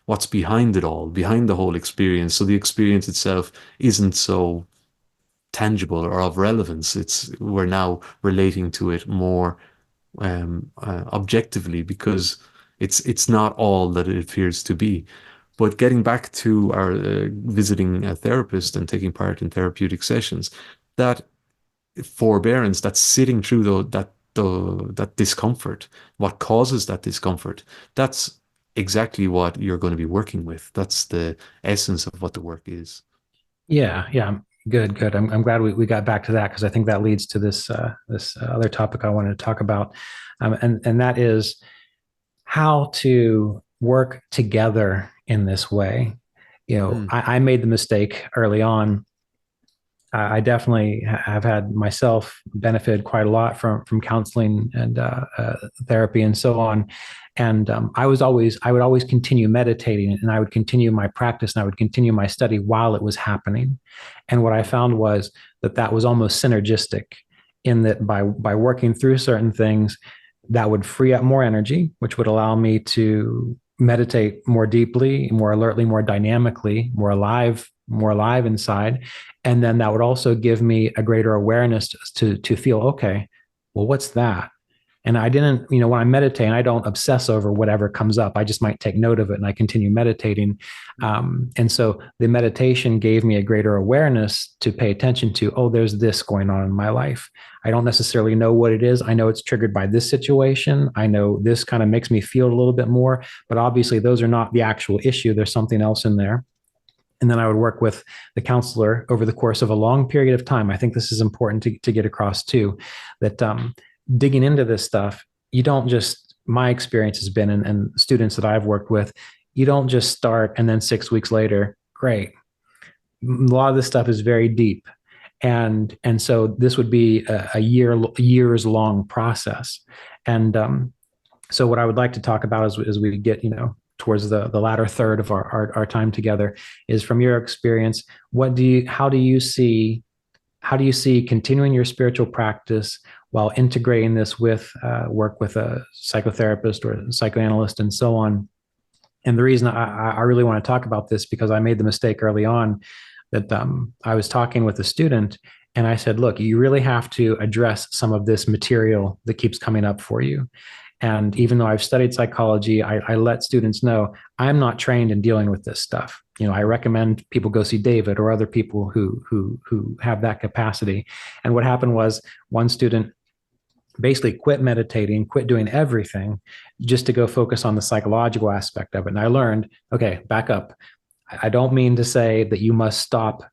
[SPEAKER 2] what's behind it all, behind the whole experience. So the experience itself isn't so tangible or of relevance. We're now relating to it more objectively because it's not all that it appears to be. But getting back to our visiting a therapist and taking part in therapeutic sessions, that forbearance, that sitting through that discomfort, what causes that discomfort, that's exactly what you're going to be working with. That's the essence of what the work is.
[SPEAKER 1] Yeah, yeah, good, good. I'm glad we got back to that because I think that leads to this other topic I wanted to talk about, and that is how to work together in this way. You know,
[SPEAKER 2] Mm,
[SPEAKER 1] I made the mistake early on. I definitely have had myself benefited quite a lot from counseling and therapy and so on. And I would always continue meditating, and I would continue my practice, and I would continue my study while it was happening. And what I found was that was almost synergistic, in that by working through certain things, that would free up more energy, which would allow me to meditate more deeply, more alertly, more dynamically, more alive inside. And then that would also give me a greater awareness to feel, okay, well, what's that? And I didn't, when I meditate, I don't obsess over whatever comes up. I just might take note of it and I continue meditating. And so the meditation gave me a greater awareness to pay attention to, oh, there's this going on in my life. I don't necessarily know what it is. I know it's triggered by this situation. I know this kind of makes me feel a little bit more, but obviously those are not the actual issue. There's something else in there. And then I would work with the counselor over the course of a long period of time. I think this is important to get across too, that digging into this stuff, you don't just, my experience has been, and students that I've worked with, you don't just start and then 6 weeks later, great. A lot of this stuff is very deep. And so this would be a years long process. And so what I would like to talk about as we get, towards the latter third of our time together is, from your experience, how do you see continuing your spiritual practice while integrating this with work with a psychotherapist or a psychoanalyst and so on? And the reason I really want to talk about this, because I made the mistake early on that I was talking with a student and I said, look, you really have to address some of this material that keeps coming up for you. And even though I've studied psychology, I let students know I'm not trained in dealing with this stuff. I recommend people go see David or other people who have that capacity. And what happened was, one student basically quit meditating, quit doing everything just to go focus on the psychological aspect of it. And I learned, okay, back up. I don't mean to say that you must stop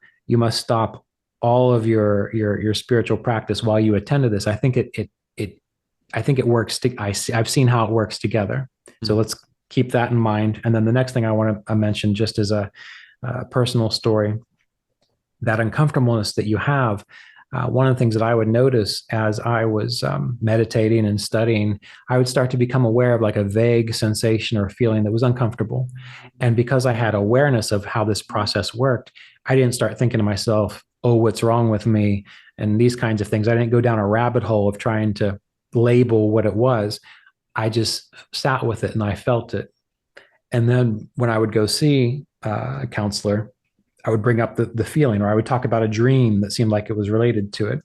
[SPEAKER 1] all of your spiritual practice while you attend to this. I think it works. I've seen how it works together. So let's keep that in mind. And then the next thing I want to mention, just as a personal story, that uncomfortableness that you have. One of the things that I would notice as I was meditating and studying, I would start to become aware of like a vague sensation or feeling that was uncomfortable. And because I had awareness of how this process worked, I didn't start thinking to myself, oh, what's wrong with me? And these kinds of things. I didn't go down a rabbit hole of trying to label what it was. I just sat with it and I felt it. And then when I would go see a counselor, I would bring up the feeling, or I would talk about a dream that seemed like it was related to it.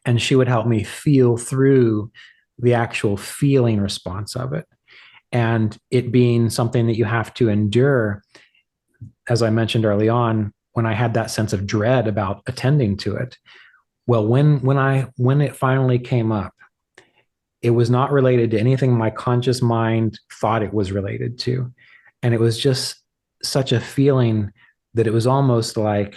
[SPEAKER 1] And she would help me feel through the actual feeling response of it. And it being something that you have to endure, as I mentioned early on, when I had that sense of dread about attending to it. Well, when it finally came up, it was not related to anything my conscious mind thought it was related to. And it was just such a feeling that it was almost like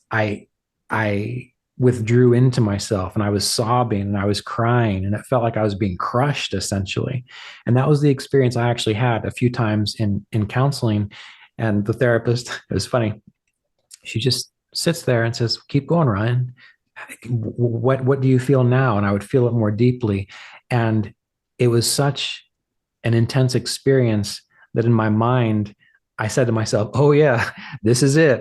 [SPEAKER 1] I I withdrew into myself and I was sobbing and I was crying and it felt like I was being crushed essentially. And that was the experience I actually had a few times in counseling. And the therapist, it was funny, she just sits there and says, "Keep going, Ryan. What do you feel now?" And I would feel it more deeply. And it was such an intense experience that in my mind, I said to myself, "Oh yeah, this is it."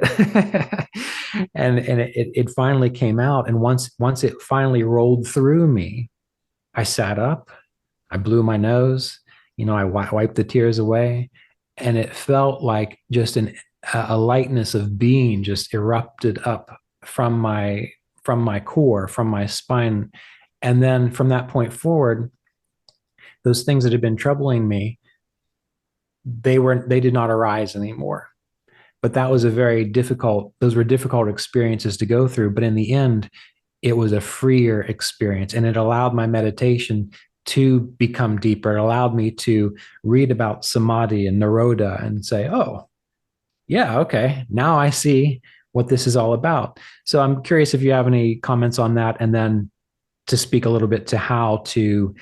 [SPEAKER 1] And it finally came out. And once it finally rolled through me, I sat up, I blew my nose, I wiped the tears away, and it felt like just a lightness of being just erupted up from my core, from my spine. And then from that point forward, those things that had been troubling me, they did not arise anymore. But that was a very difficult, those were difficult experiences to go through. But in the end, it was a freer experience, and it allowed my meditation to become deeper. It allowed me to read about samadhi and nirodha and say, "Oh, yeah, okay, now I see what this is all about." So I'm curious if you have any comments on that, and then to speak a little bit to how to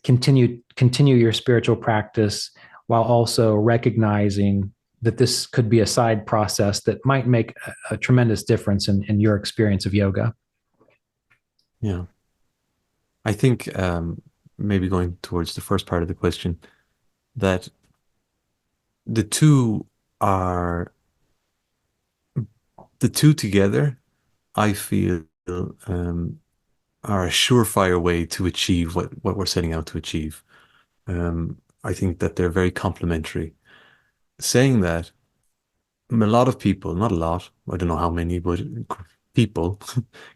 [SPEAKER 1] continue your spiritual practice while also recognizing that this could be a side process that might make a tremendous difference in your experience of yoga.
[SPEAKER 2] Yeah. I think maybe going towards the first part of the question, that the two are the two together, I feel, are a surefire way to achieve what we're setting out to achieve. I think that they're very complementary. Saying that, a lot of people, not a lot, I don't know how many, but people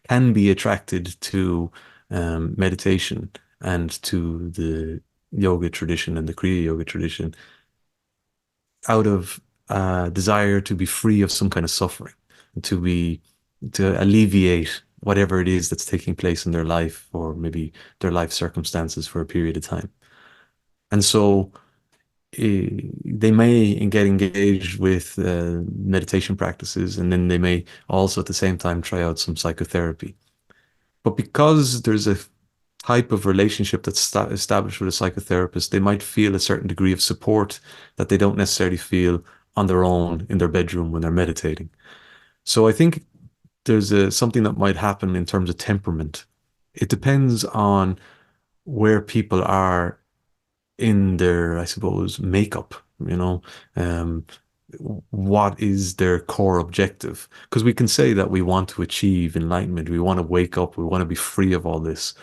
[SPEAKER 2] can be attracted to meditation and to the yoga tradition and the Kriya Yoga tradition out of desire to be free of some kind of suffering, to alleviate whatever it is that's taking place in their life or maybe their life circumstances for a period of time. And so they may get engaged with meditation practices, and then they may also at the same time try out some psychotherapy. But because there's a type of relationship that's established with a psychotherapist, they might feel a certain degree of support that they don't necessarily feel on their own in their bedroom when they're meditating. So I think there's something that might happen in terms of temperament. It depends on where people are in their, I suppose, makeup, um, what is their core objective? Because we can say that we want to achieve enlightenment, we want to wake up, we want to be free of all this.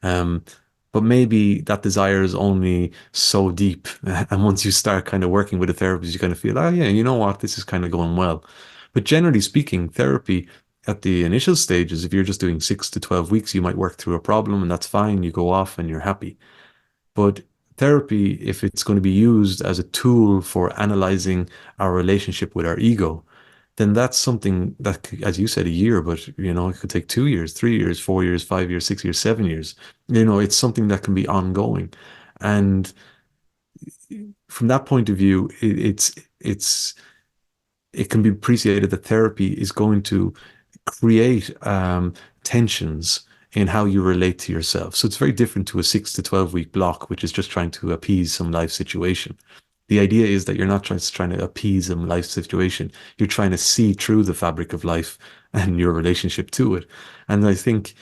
[SPEAKER 2] Um, but maybe that desire is only so deep. And once you start kind of working with a therapist, you kind of feel, oh yeah, you know what, this is kind of going well. But generally speaking, therapy at the initial stages, if you're just doing 6 to 12 weeks, you might work through a problem and that's fine. You go off and you're happy. But therapy, if it's going to be used as a tool for analyzing our relationship with our ego, then that's something that, as you said, a year, but it could take 2 years, 3 years, 4 years, 5 years, 6 years, 7 years. It's something that can be ongoing. And from that point of view, it can be appreciated that therapy is going to create tensions in how you relate to yourself. So it's very different to a 6 to 12 week block, which is just trying to appease some life situation. The idea is that you're not just trying to appease a life situation. You're trying to see through the fabric of life and your relationship to it. And I think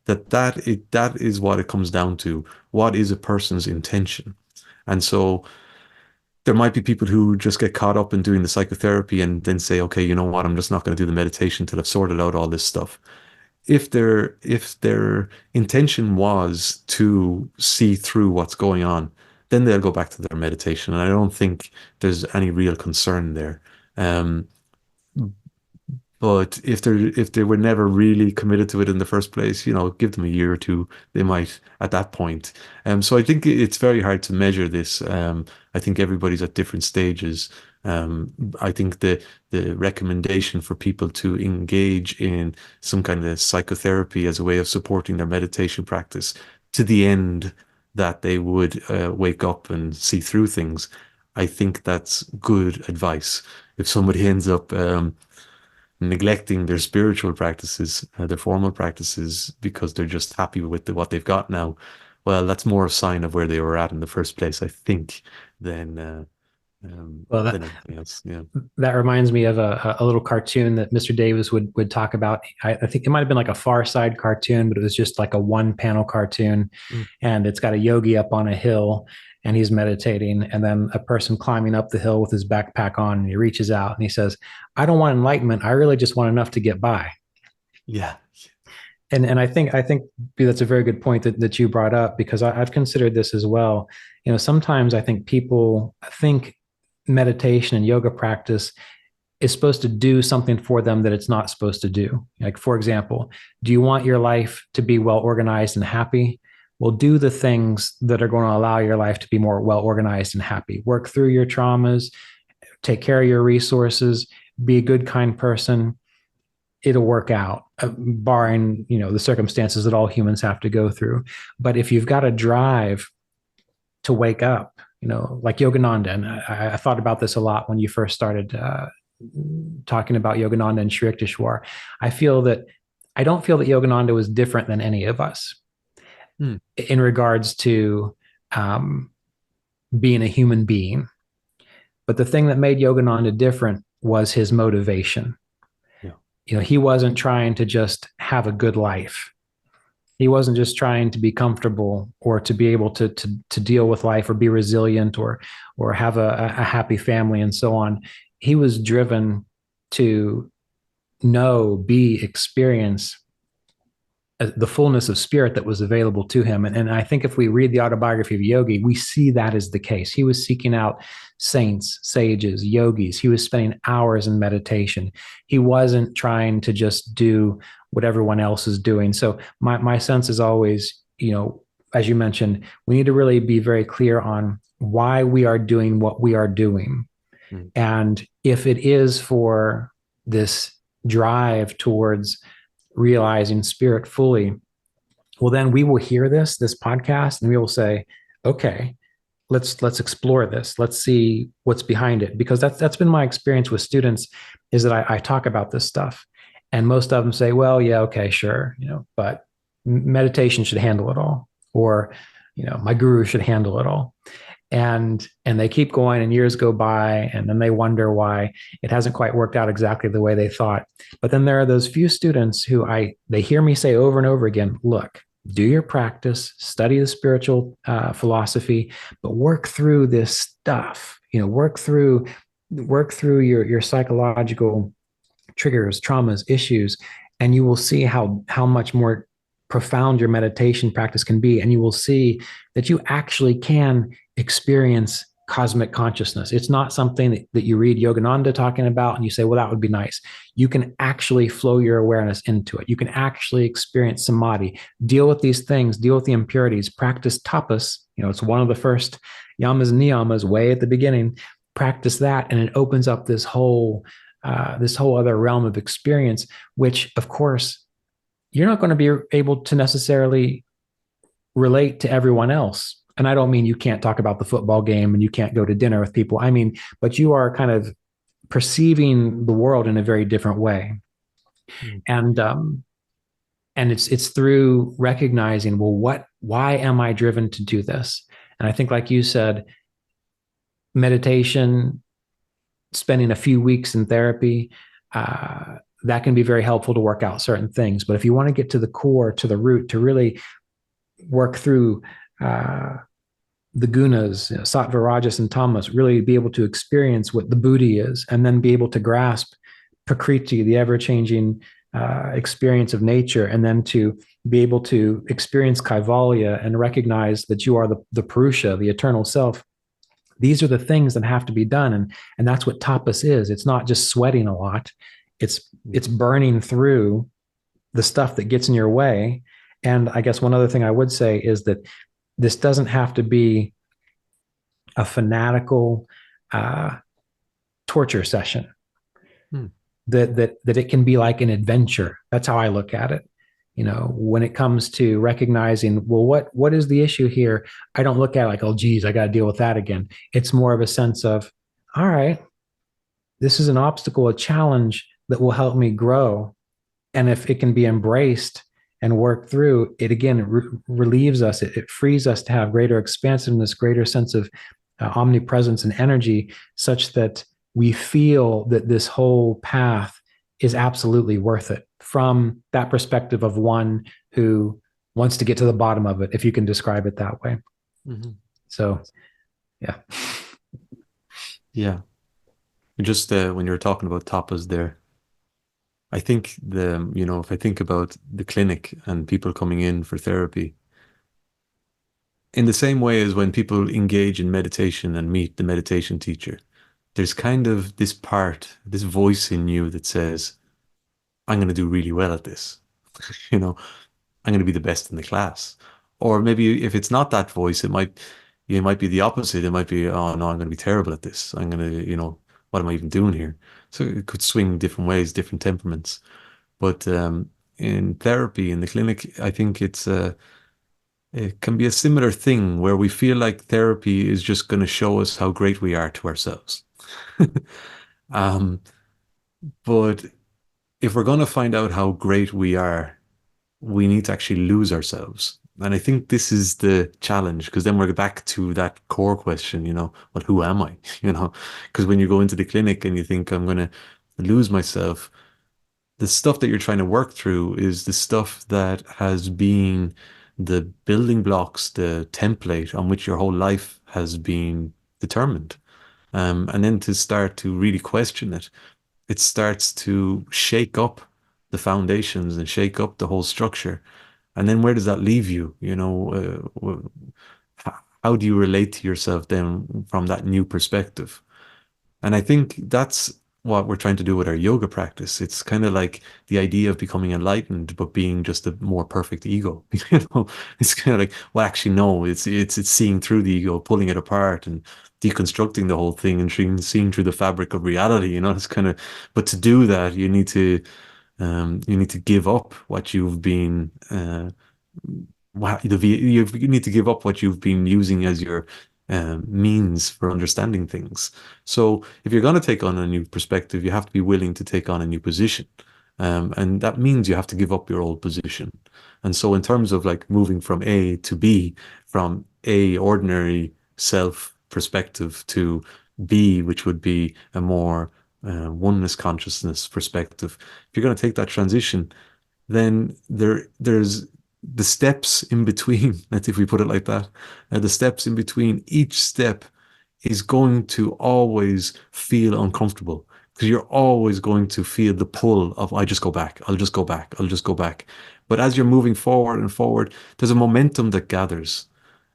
[SPEAKER 2] that is what it comes down to. What is a person's intention? And so there might be people who just get caught up in doing the psychotherapy and then say, okay, you know what, I'm just not going to do the meditation till I've sorted out all this stuff. If their intention was to see through what's going on, then they'll go back to their meditation. And I don't think there's any real concern there. But if they were never really committed to it in the first place, give them a year or two, they might at that point. So I think it's very hard to measure this. I think everybody's at different stages. I think the recommendation for people to engage in some kind of psychotherapy as a way of supporting their meditation practice to the end that they would wake up and see through things, I think that's good advice. If somebody ends up neglecting their spiritual practices, their formal practices, because they're just happy with what they've got now, well, that's more a sign of where they were at in the first place, I think, than
[SPEAKER 1] Well,
[SPEAKER 2] than anything else. Yeah.
[SPEAKER 1] that reminds me of a little cartoon that Mr. Davis would talk about. I think it might have been like a Far Side cartoon, but it was just like a one panel cartoon,
[SPEAKER 2] Mm.
[SPEAKER 1] and it's got a yogi up on a hill and he's meditating, and then a person climbing up the hill with his backpack on, and he reaches out and he says, "I don't want enlightenment. I really just want enough to get by."
[SPEAKER 2] Yeah.
[SPEAKER 1] And I think that's a very good point that you brought up, because I've considered this as well. Sometimes I think people think meditation and yoga practice is supposed to do something for them that it's not supposed to do. Like, for example, do you want your life to be well organized and happy? Well, do the things that are going to allow your life to be more well organized and happy. Work through your traumas, take care of your resources, be a good, kind person. It'll work out, barring the circumstances that all humans have to go through. But if you've got a drive to wake up, like Yogananda, and I thought about this a lot when you first started talking about Yogananda and Sri Yukteswar. I don't feel that Yogananda was different than any of us in regards to being a human being. But the thing that made Yogananda different was his motivation. He wasn't trying to just have a good life. He wasn't just trying to be comfortable or to be able to deal with life or be resilient or have a happy family and so on. He was driven to know, be, experience the fullness of spirit that was available to him. And I think if we read the autobiography of Yogi, we see that is the case. He was seeking out saints, sages, yogis. He was spending hours in meditation. He wasn't trying to just do what everyone else is doing. So my sense is always, as you mentioned, we need to really be very clear on why we are doing what we are doing. And if it is for this drive towards realizing spirit fully, well, then we will hear this podcast and we will say, okay, let's explore this. Let's see what's behind it. Because that's been my experience with students, is that I talk about this stuff and most of them say, well, yeah, okay, sure. But meditation should handle it all. Or, my guru should handle it all. And they keep going and years go by, and then they wonder why it hasn't quite worked out exactly the way they thought. But then there are those few students who they hear me say over and over again, look, do your practice, study the spiritual philosophy, but work through this stuff, work through your psychological triggers, traumas, issues, and you will see how much more profound your meditation practice can be. And you will see that you actually can experience cosmic consciousness. It's not something that you read Yogananda talking about and you say, well, that would be nice. You can actually flow your awareness into it. You can actually experience samadhi, deal with these things, deal with the impurities, practice tapas. It's one of the first yamas and niyamas way at the beginning. Practice that, and it opens up this whole other realm of experience, which, of course, you're not going to be able to necessarily relate to everyone else. And I don't mean you can't talk about the football game and you can't go to dinner with people. I mean, but you are kind of perceiving the world in a very different way. And it's through recognizing, well, why am I driven to do this? And I think, like you said, meditation, spending a few weeks in therapy, that can be very helpful to work out certain things. But if you want to get to the core, to the root, to really work through the gunas, sattva, rajas, and tamas, really be able to experience what the buddhi is, and then be able to grasp prakriti, the ever-changing experience of nature, and then to be able to experience kaivalya and recognize that you are the purusha, the eternal self. These are the things that have to be done. And that's what tapas is. It's not just sweating a lot. It's burning through the stuff that gets in your way. And I guess one other thing I would say is that this doesn't have to be a fanatical torture session. That it can be like an adventure. That's how I look at it. when it comes to recognizing, well, what is the issue here? I don't look at it like, oh, geez, I got to deal with that again. It's more of a sense of, all right, this is an obstacle, a challenge that will help me grow. And if it can be embraced and worked through, it again relieves us. It frees us to have greater expansiveness, greater sense of omnipresence and energy, such that we feel that this whole path is absolutely worth it from that perspective of one who wants to get to the bottom of it, if you can describe it that way.
[SPEAKER 2] Mm-hmm.
[SPEAKER 1] So, yeah.
[SPEAKER 2] Yeah. Just when you were talking about tapas there, I think if I think about the clinic and people coming in for therapy, in the same way as when people engage in meditation and meet the meditation teacher, there's kind of this part, this voice in you that says, I'm going to do really well at this. I'm going to be the best in the class. Or maybe if it's not that voice, it might be the opposite. It might be, oh no, I'm going to be terrible at this. I'm going to, what am I even doing here? So it could swing different ways, different temperaments. But in therapy, in the clinic, I think it can be a similar thing where we feel like therapy is just going to show us how great we are to ourselves. um, but if we're going to find out how great we are, we need to actually lose ourselves. And I think this is the challenge, because then we're back to that core question, well, who am I? Because when you go into the clinic and you think, I'm going to lose myself, the stuff that you're trying to work through is the stuff that has been the building blocks, the template on which your whole life has been determined. And then to start to really question it, it starts to shake up the foundations and shake up the whole structure. And then where does that leave you? How do you relate to yourself then from that new perspective? And I think that's what we're trying to do with our yoga practice. It's kind of like the idea of becoming enlightened, but being just a more perfect ego. It's kind of like, well, actually, no, it's seeing through the ego, pulling it apart and deconstructing the whole thing and seeing through the fabric of reality. It's kind of, but to do that, you need to give up what you've been you need to give up what you've been using as your means for understanding things. So if you're going to take on a new perspective, you have to be willing to take on a new position. And that means you have to give up your old position. And so in terms of like moving from A to B, from A ordinary self perspective to B, which would be a more oneness consciousness perspective, if you're going to take that transition, then there's the steps in between, let's if we put it like that, the steps in between each step is going to always feel uncomfortable, because you're always going to feel the pull of, I just go back, I'll just go back, I'll just go back. But as you're moving forward and forward, there's a momentum that gathers.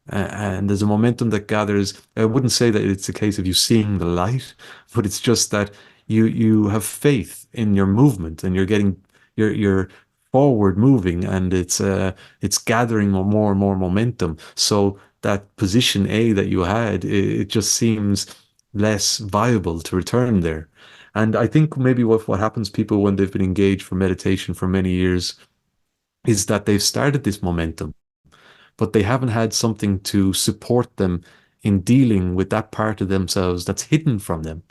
[SPEAKER 2] And there's a momentum that gathers. I wouldn't say that it's a case of you seeing the light, but it's just that you have faith in your movement and you're forward moving, and it's gathering more and more momentum. So that position A that you had, it just seems less viable to return there. And I think maybe what happens people when they've been engaged for meditation for many years is that they've started this momentum, but they haven't had something to support them in dealing with that part of themselves that's hidden from them.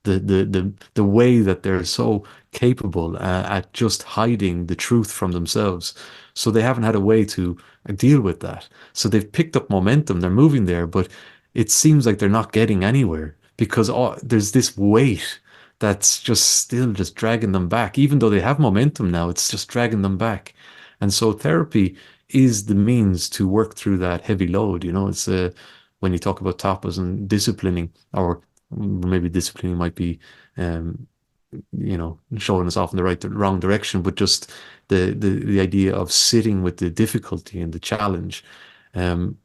[SPEAKER 2] The way that they're so capable at just hiding the truth from themselves. So they haven't had a way to deal with that. So they've picked up momentum, they're moving there, but it seems like they're not getting anywhere because there's this weight that's just still just dragging them back. Even though they have momentum now, it's just dragging them back. And so therapy is the means to work through that heavy load. It's when you talk about tapas and disciplining, or maybe disciplining might be, showing us off in the wrong direction, but just the idea of sitting with the difficulty and the challenge. Um,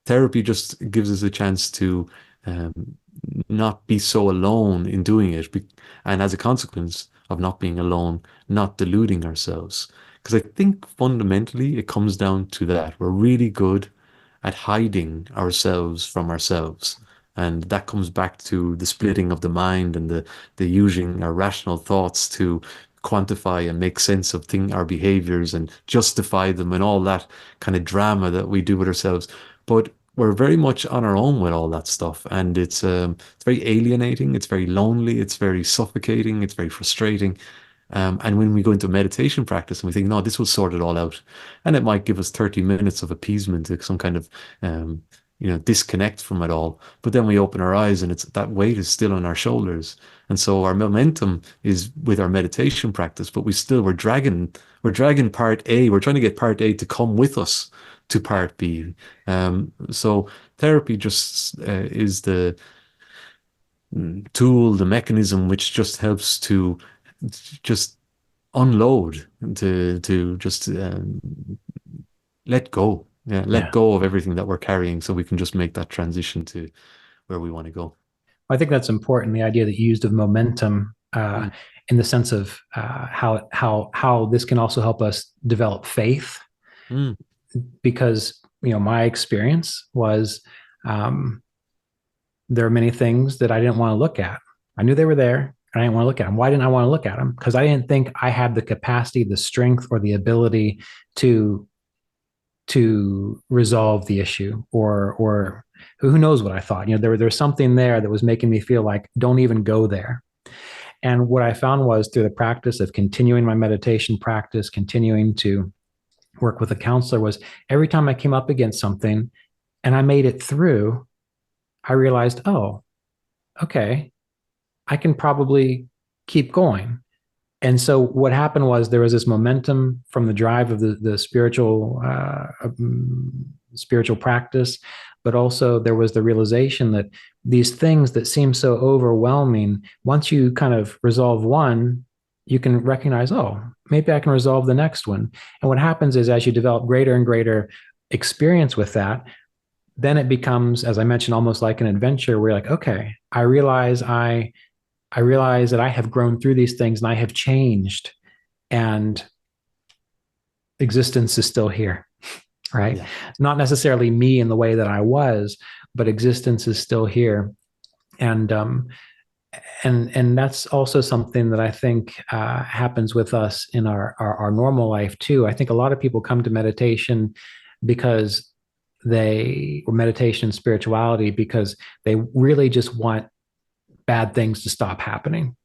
[SPEAKER 2] Therapy just gives us a chance to um, not be so alone in doing it. And as a consequence of not being alone, not deluding ourselves. Because I think fundamentally it comes down to that. We're really good at hiding ourselves from ourselves. And that comes back to the splitting of the mind and the using our rational thoughts to quantify and make sense of our behaviors and justify them and all that kind of drama that we do with ourselves. But we're very much on our own with all that stuff, and it's very alienating. It's very lonely. It's very suffocating. It's very frustrating. And when we go into meditation practice and we think, no, this will sort it all out, and it might give us 30 minutes of appeasement, some kind of disconnect from it all. But then we open our eyes and it's that weight is still on our shoulders. And so our momentum is with our meditation practice, but we're dragging part A. We're trying to get part A to come with us to part B. So therapy just is the tool, the mechanism which just helps to just unload, to just let go. Yeah, let
[SPEAKER 1] Yeah.
[SPEAKER 2] go of everything that we're carrying so we can just make that transition to where we want to go.
[SPEAKER 1] I think that's important. The idea that you used of momentum,
[SPEAKER 2] Mm,
[SPEAKER 1] in the sense of how this can also help us develop faith,
[SPEAKER 2] mm,
[SPEAKER 1] because my experience was, um, there are many things that I didn't want to look at. I knew they were there, and I didn't want to look at them. Why didn't I want to look at them? Because I didn't think I had the capacity, the strength, or the ability to resolve the issue, or who knows what I thought. There's something there that was making me feel like, don't even go there. And what I found was, through the practice of continuing my meditation practice, continuing to work with a counselor, was every time I came up against something and I made it through, I realized, oh, okay, I can probably keep going. And so what happened was, there was this momentum from the drive of the spiritual practice, but also there was the realization that these things that seem so overwhelming, once you kind of resolve one, you can recognize, oh, maybe I can resolve the next one. And what happens is, as you develop greater and greater experience with that, then it becomes, as I mentioned, almost like an adventure where you're like, okay, I realize that I have grown through these things and I have changed, and existence is still here, right?
[SPEAKER 2] yeah.
[SPEAKER 1] Not necessarily me in the way that I was, but existence is still here. And that's also something that I think happens with us in our normal life too. I think a lot of people come to meditation because or meditation and spirituality, because they really just want bad things to stop happening,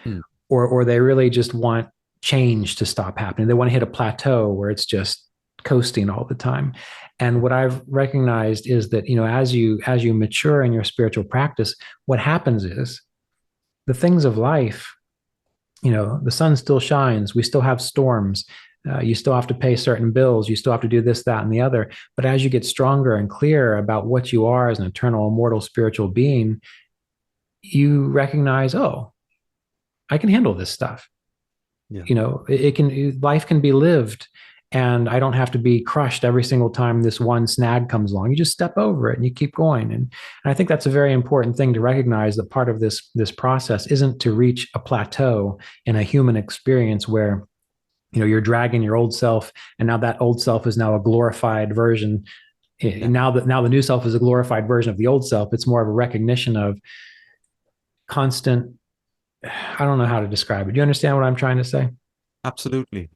[SPEAKER 2] Mm,
[SPEAKER 1] or they really just want change to stop happening. They want to hit a plateau where it's just coasting all the time. And what I've recognized is that, as you mature in your spiritual practice, what happens is, the things of life, the sun still shines, we still have storms, you still have to pay certain bills, you still have to do this, that, and the other. But as you get stronger and clearer about what you are as an eternal, immortal spiritual being, you recognize, oh, I can handle this stuff.
[SPEAKER 2] yeah.
[SPEAKER 1] Life can be lived, and I don't have to be crushed every single time this one snag comes along. You just step over it and you keep going. And I think that's a very important thing to recognize, that part of this process isn't to reach a plateau in a human experience where, you're dragging your old self, and now that old self is now a glorified version.
[SPEAKER 2] Yeah.
[SPEAKER 1] Now the new self is a glorified version of the old self. It's more of a recognition of constant, I don't know how to describe it. Do you understand what I'm trying to say?
[SPEAKER 2] Absolutely.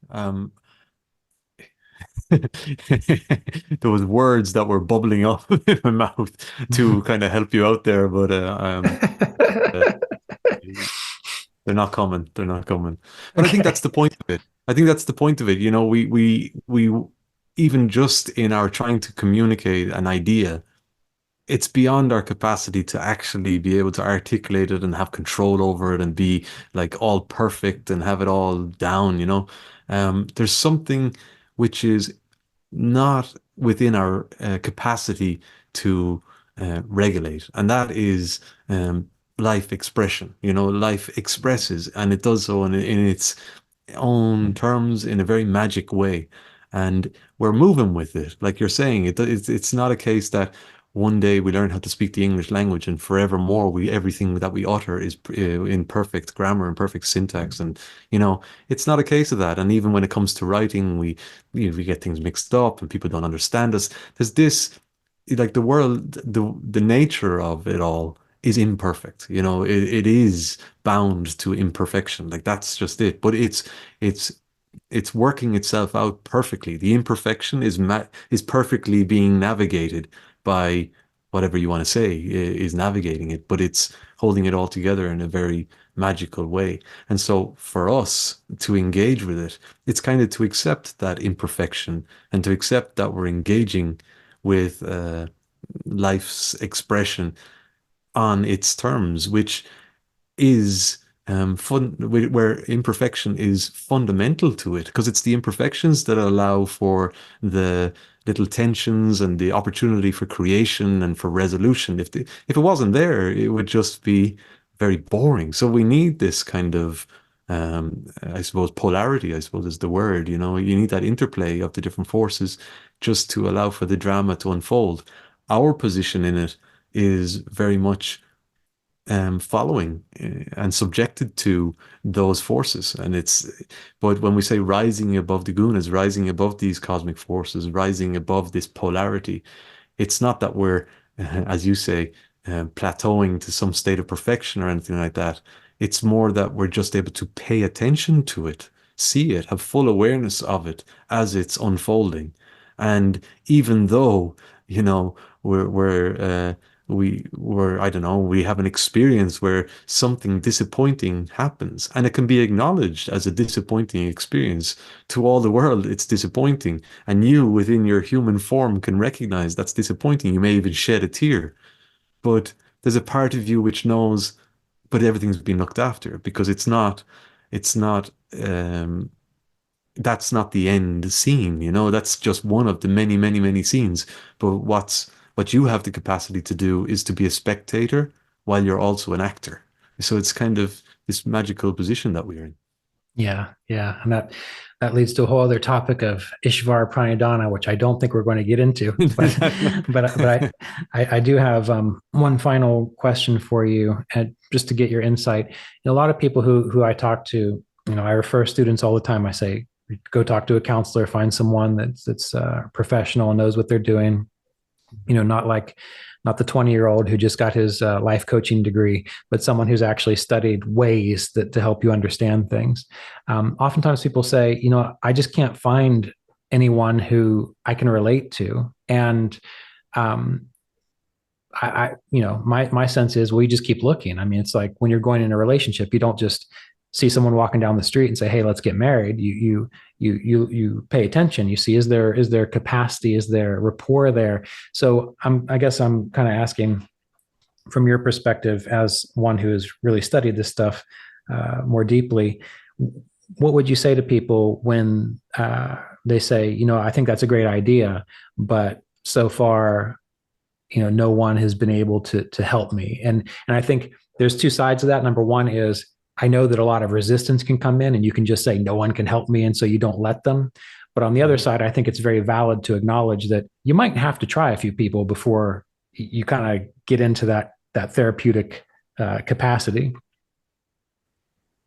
[SPEAKER 2] There was words that were bubbling up in my mouth to kind of help you out there, but uh, they're not coming. They're not coming. But I think
[SPEAKER 1] Okay.
[SPEAKER 2] that's the point of it. I think that's the point of it. We even just in our trying to communicate an idea, it's beyond our capacity to actually be able to articulate it and have control over it and be like all perfect and have it all down. There's something which is not within our capacity to regulate, and that is life expression. Life expresses, and it does so in its own terms in a very magic way. And we're moving with it. Like you're saying, it's not a case that one day we learn how to speak the English language and forevermore everything that we utter is in perfect grammar and perfect syntax. And it's not a case of that. And even when it comes to writing, we get things mixed up and people don't understand us. There's this, like, the world, the nature of it all is imperfect. It is bound to imperfection. Like that's just it. But it's it's working itself out perfectly. The imperfection is perfectly being navigated by whatever you want to say is navigating it, but it's holding it all together in a very magical way. And so for us to engage with it, it's kind of to accept that imperfection and to accept that we're engaging with life's expression on its terms, which is where imperfection is fundamental to it, because it's the imperfections that allow for the little tensions and the opportunity for creation and for resolution. If it wasn't there, it would just be very boring. So we need this kind of I suppose polarity, I suppose is the word, you need that interplay of the different forces just to allow for the drama to unfold. Our position in it is very much following and subjected to those forces. But when we say rising above the gunas, rising above these cosmic forces, rising above this polarity, it's not that we're, as you say, plateauing to some state of perfection or anything like that. It's more that we're just able to pay attention to it, see it, have full awareness of it as it's unfolding. And even though, you know, I don't know, we have an experience where something disappointing happens, and it can be acknowledged as a disappointing experience to all the world. It's disappointing, and you within your human form can recognize that's disappointing. You may even shed a tear, but there's a part of you which knows, but everything's been looked after, because it's not that's not the end scene, that's just one of the many, many, many scenes. But what you have the capacity to do is to be a spectator while you're also an actor. So it's kind of this magical position that we're in.
[SPEAKER 1] Yeah, yeah, and that leads to a whole other topic of Ishvara Pranidhana, which I don't think we're going to get into. But I do have one final question for you, and just to get your insight. A lot of people who I talk to, I refer students all the time. I say, go talk to a counselor, find someone that's professional and knows what they're doing. Not the 20-year-old who just got his life coaching degree, but someone who's actually studied ways to help you understand things. Oftentimes people say, I just can't find anyone who I can relate to. And my sense is, well, you just keep looking. I mean, it's like when you're going in a relationship, you don't just see someone walking down the street and say, hey, let's get married. You pay attention. You see, is there capacity? Is there rapport there? So I guess I'm kind of asking from your perspective as one who has really studied this stuff more deeply, what would you say to people when they say, I think that's a great idea, but so far, no one has been able to help me. And I think there's two sides of that. Number one is, I know that a lot of resistance can come in, and you can just say, no one can help me, and so you don't let them. But on the other side, I think it's very valid to acknowledge that you might have to try a few people before you kind of get into that therapeutic capacity.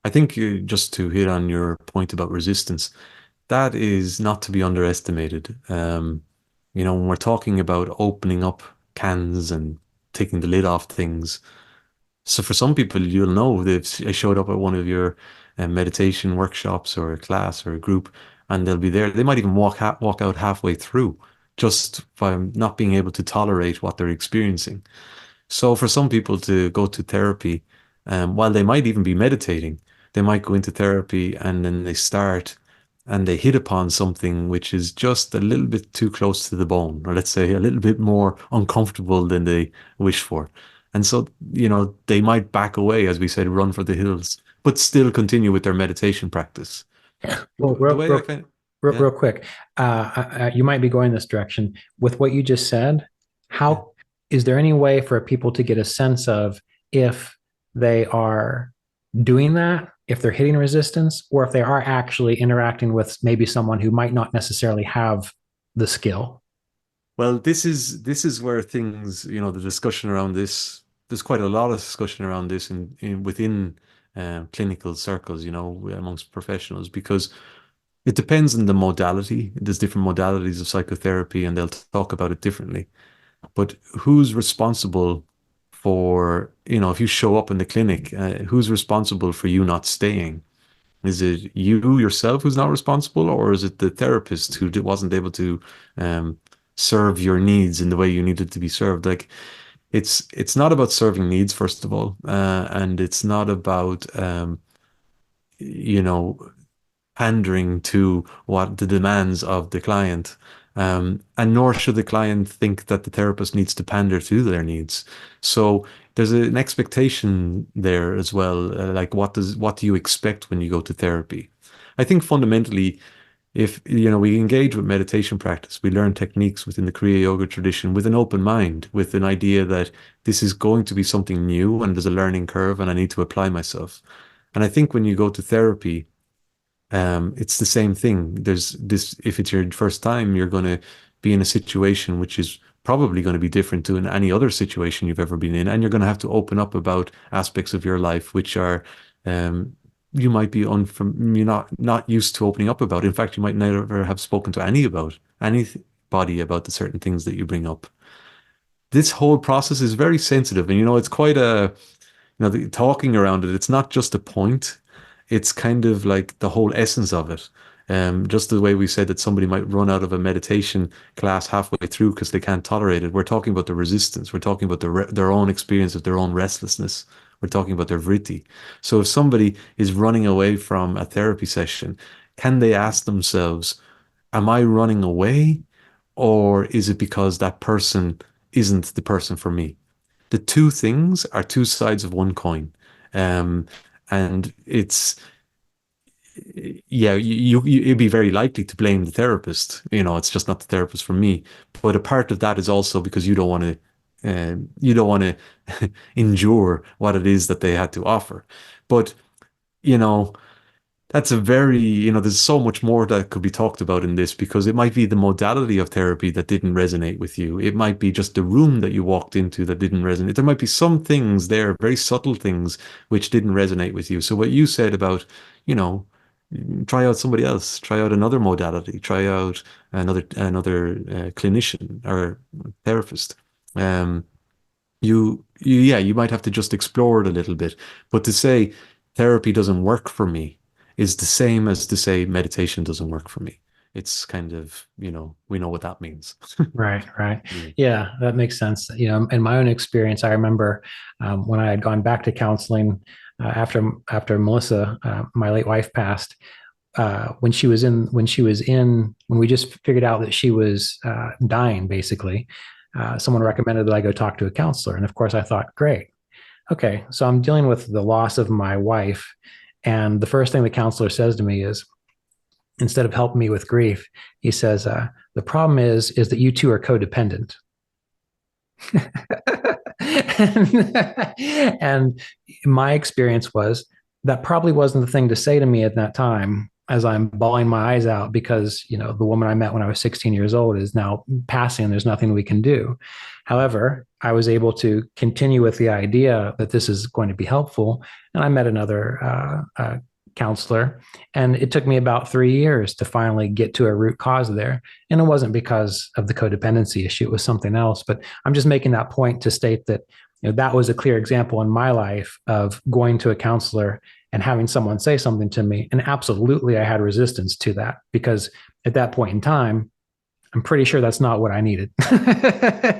[SPEAKER 2] I think just to hit on your point about resistance, that is not to be underestimated. When we're talking about opening up cans and taking the lid off things, so for some people, you'll know they've showed up at one of your meditation workshops or a class or a group, and they'll be there. They might even walk out halfway through just by not being able to tolerate what they're experiencing. So for some people to go to therapy, while they might even be meditating, they might go into therapy and then they start and they hit upon something which is just a little bit too close to the bone, or let's say a little bit more uncomfortable than they wish for. And so, they might back away, as we said, run for the hills, but still continue with their meditation practice.
[SPEAKER 1] Well,
[SPEAKER 2] The way I kind of, yeah.
[SPEAKER 1] real quick, you might be going this direction with what you just said. How is there any way for people to get a sense of if they are doing that, if they're hitting resistance, or if they are actually interacting with maybe someone who might not necessarily have the skill?
[SPEAKER 2] Well, this is where things, the discussion around this, there's quite a lot of discussion around this within clinical circles, amongst professionals, because it depends on the modality. There's different modalities of psychotherapy, and they'll talk about it differently. But who's responsible for, if you show up in the clinic, who's responsible for you not staying? Is it you yourself who's not responsible, or is it the therapist who wasn't able to serve your needs in the way you needed to be served? Like, it's not about serving needs, first of all, and it's not about you know pandering to what the demands of the client. And nor should the client think that the therapist needs to pander to their needs. So there's an expectation there as well. Like, what do you expect when you go to therapy? I think fundamentally, if we engage with meditation practice, we learn techniques within the Kriya Yoga tradition with an open mind, with an idea that this is going to be something new and there's a learning curve and I need to apply myself. And I think when you go to therapy, it's the same thing. There's this, if it's your first time, you're going to be in a situation which is probably going to be different to in any other situation you've ever been in. And you're going to have to open up about aspects of your life, which are, you might be you're not used to opening up about. In fact, you might never have spoken to anybody about the certain things that you bring up. This whole process is very sensitive, and it's quite the talking around it. It's not just a point. It's kind of like the whole essence of it. Just the way we said that somebody might run out of a meditation class halfway through because they can't tolerate it. We're talking about the resistance. We're talking about their own experience of their own restlessness. We're talking about their vritti. So if somebody is running away from a therapy session, can they ask themselves, am I running away, or is it because that person isn't the person for me? The two things are two sides of one coin. And it's, yeah, you'd be very likely to blame the therapist. It's just not the therapist for me. But a part of that is also because you don't want to endure what it is that they had to offer. But, that's a very, there's so much more that could be talked about in this, because it might be the modality of therapy that didn't resonate with you. It might be just the room that you walked into that didn't resonate. There might be some things there, very subtle things, which didn't resonate with you. So what you said about, try out somebody else, try out another modality, try out another clinician or therapist. You might have to just explore it a little bit. But to say therapy doesn't work for me is the same as to say meditation doesn't work for me. It's kind of, we know what that means.
[SPEAKER 1] Right. Yeah, that makes sense. In my own experience, I remember when I had gone back to counseling after Melissa, my late wife, passed. When we just figured out that she was dying, basically, someone recommended that I go talk to a counselor. And of course, I thought, great. Okay, so I'm dealing with the loss of my wife. And the first thing the counselor says to me is, instead of helping me with grief, he says, the problem is that you two are codependent. And my experience was that probably wasn't the thing to say to me at that time, as I'm bawling my eyes out because, the woman I met when I was 16 years old is now passing and there's nothing we can do. However, I was able to continue with the idea that this is going to be helpful. And I met another counselor, and it took me about 3 years to finally get to a root cause there. And it wasn't because of the codependency issue. It was something else. But I'm just making that point to state that that was a clear example in my life of going to a counselor and having someone say something to me. And absolutely, I had resistance to that, because at that point in time, I'm pretty sure that's not what I needed.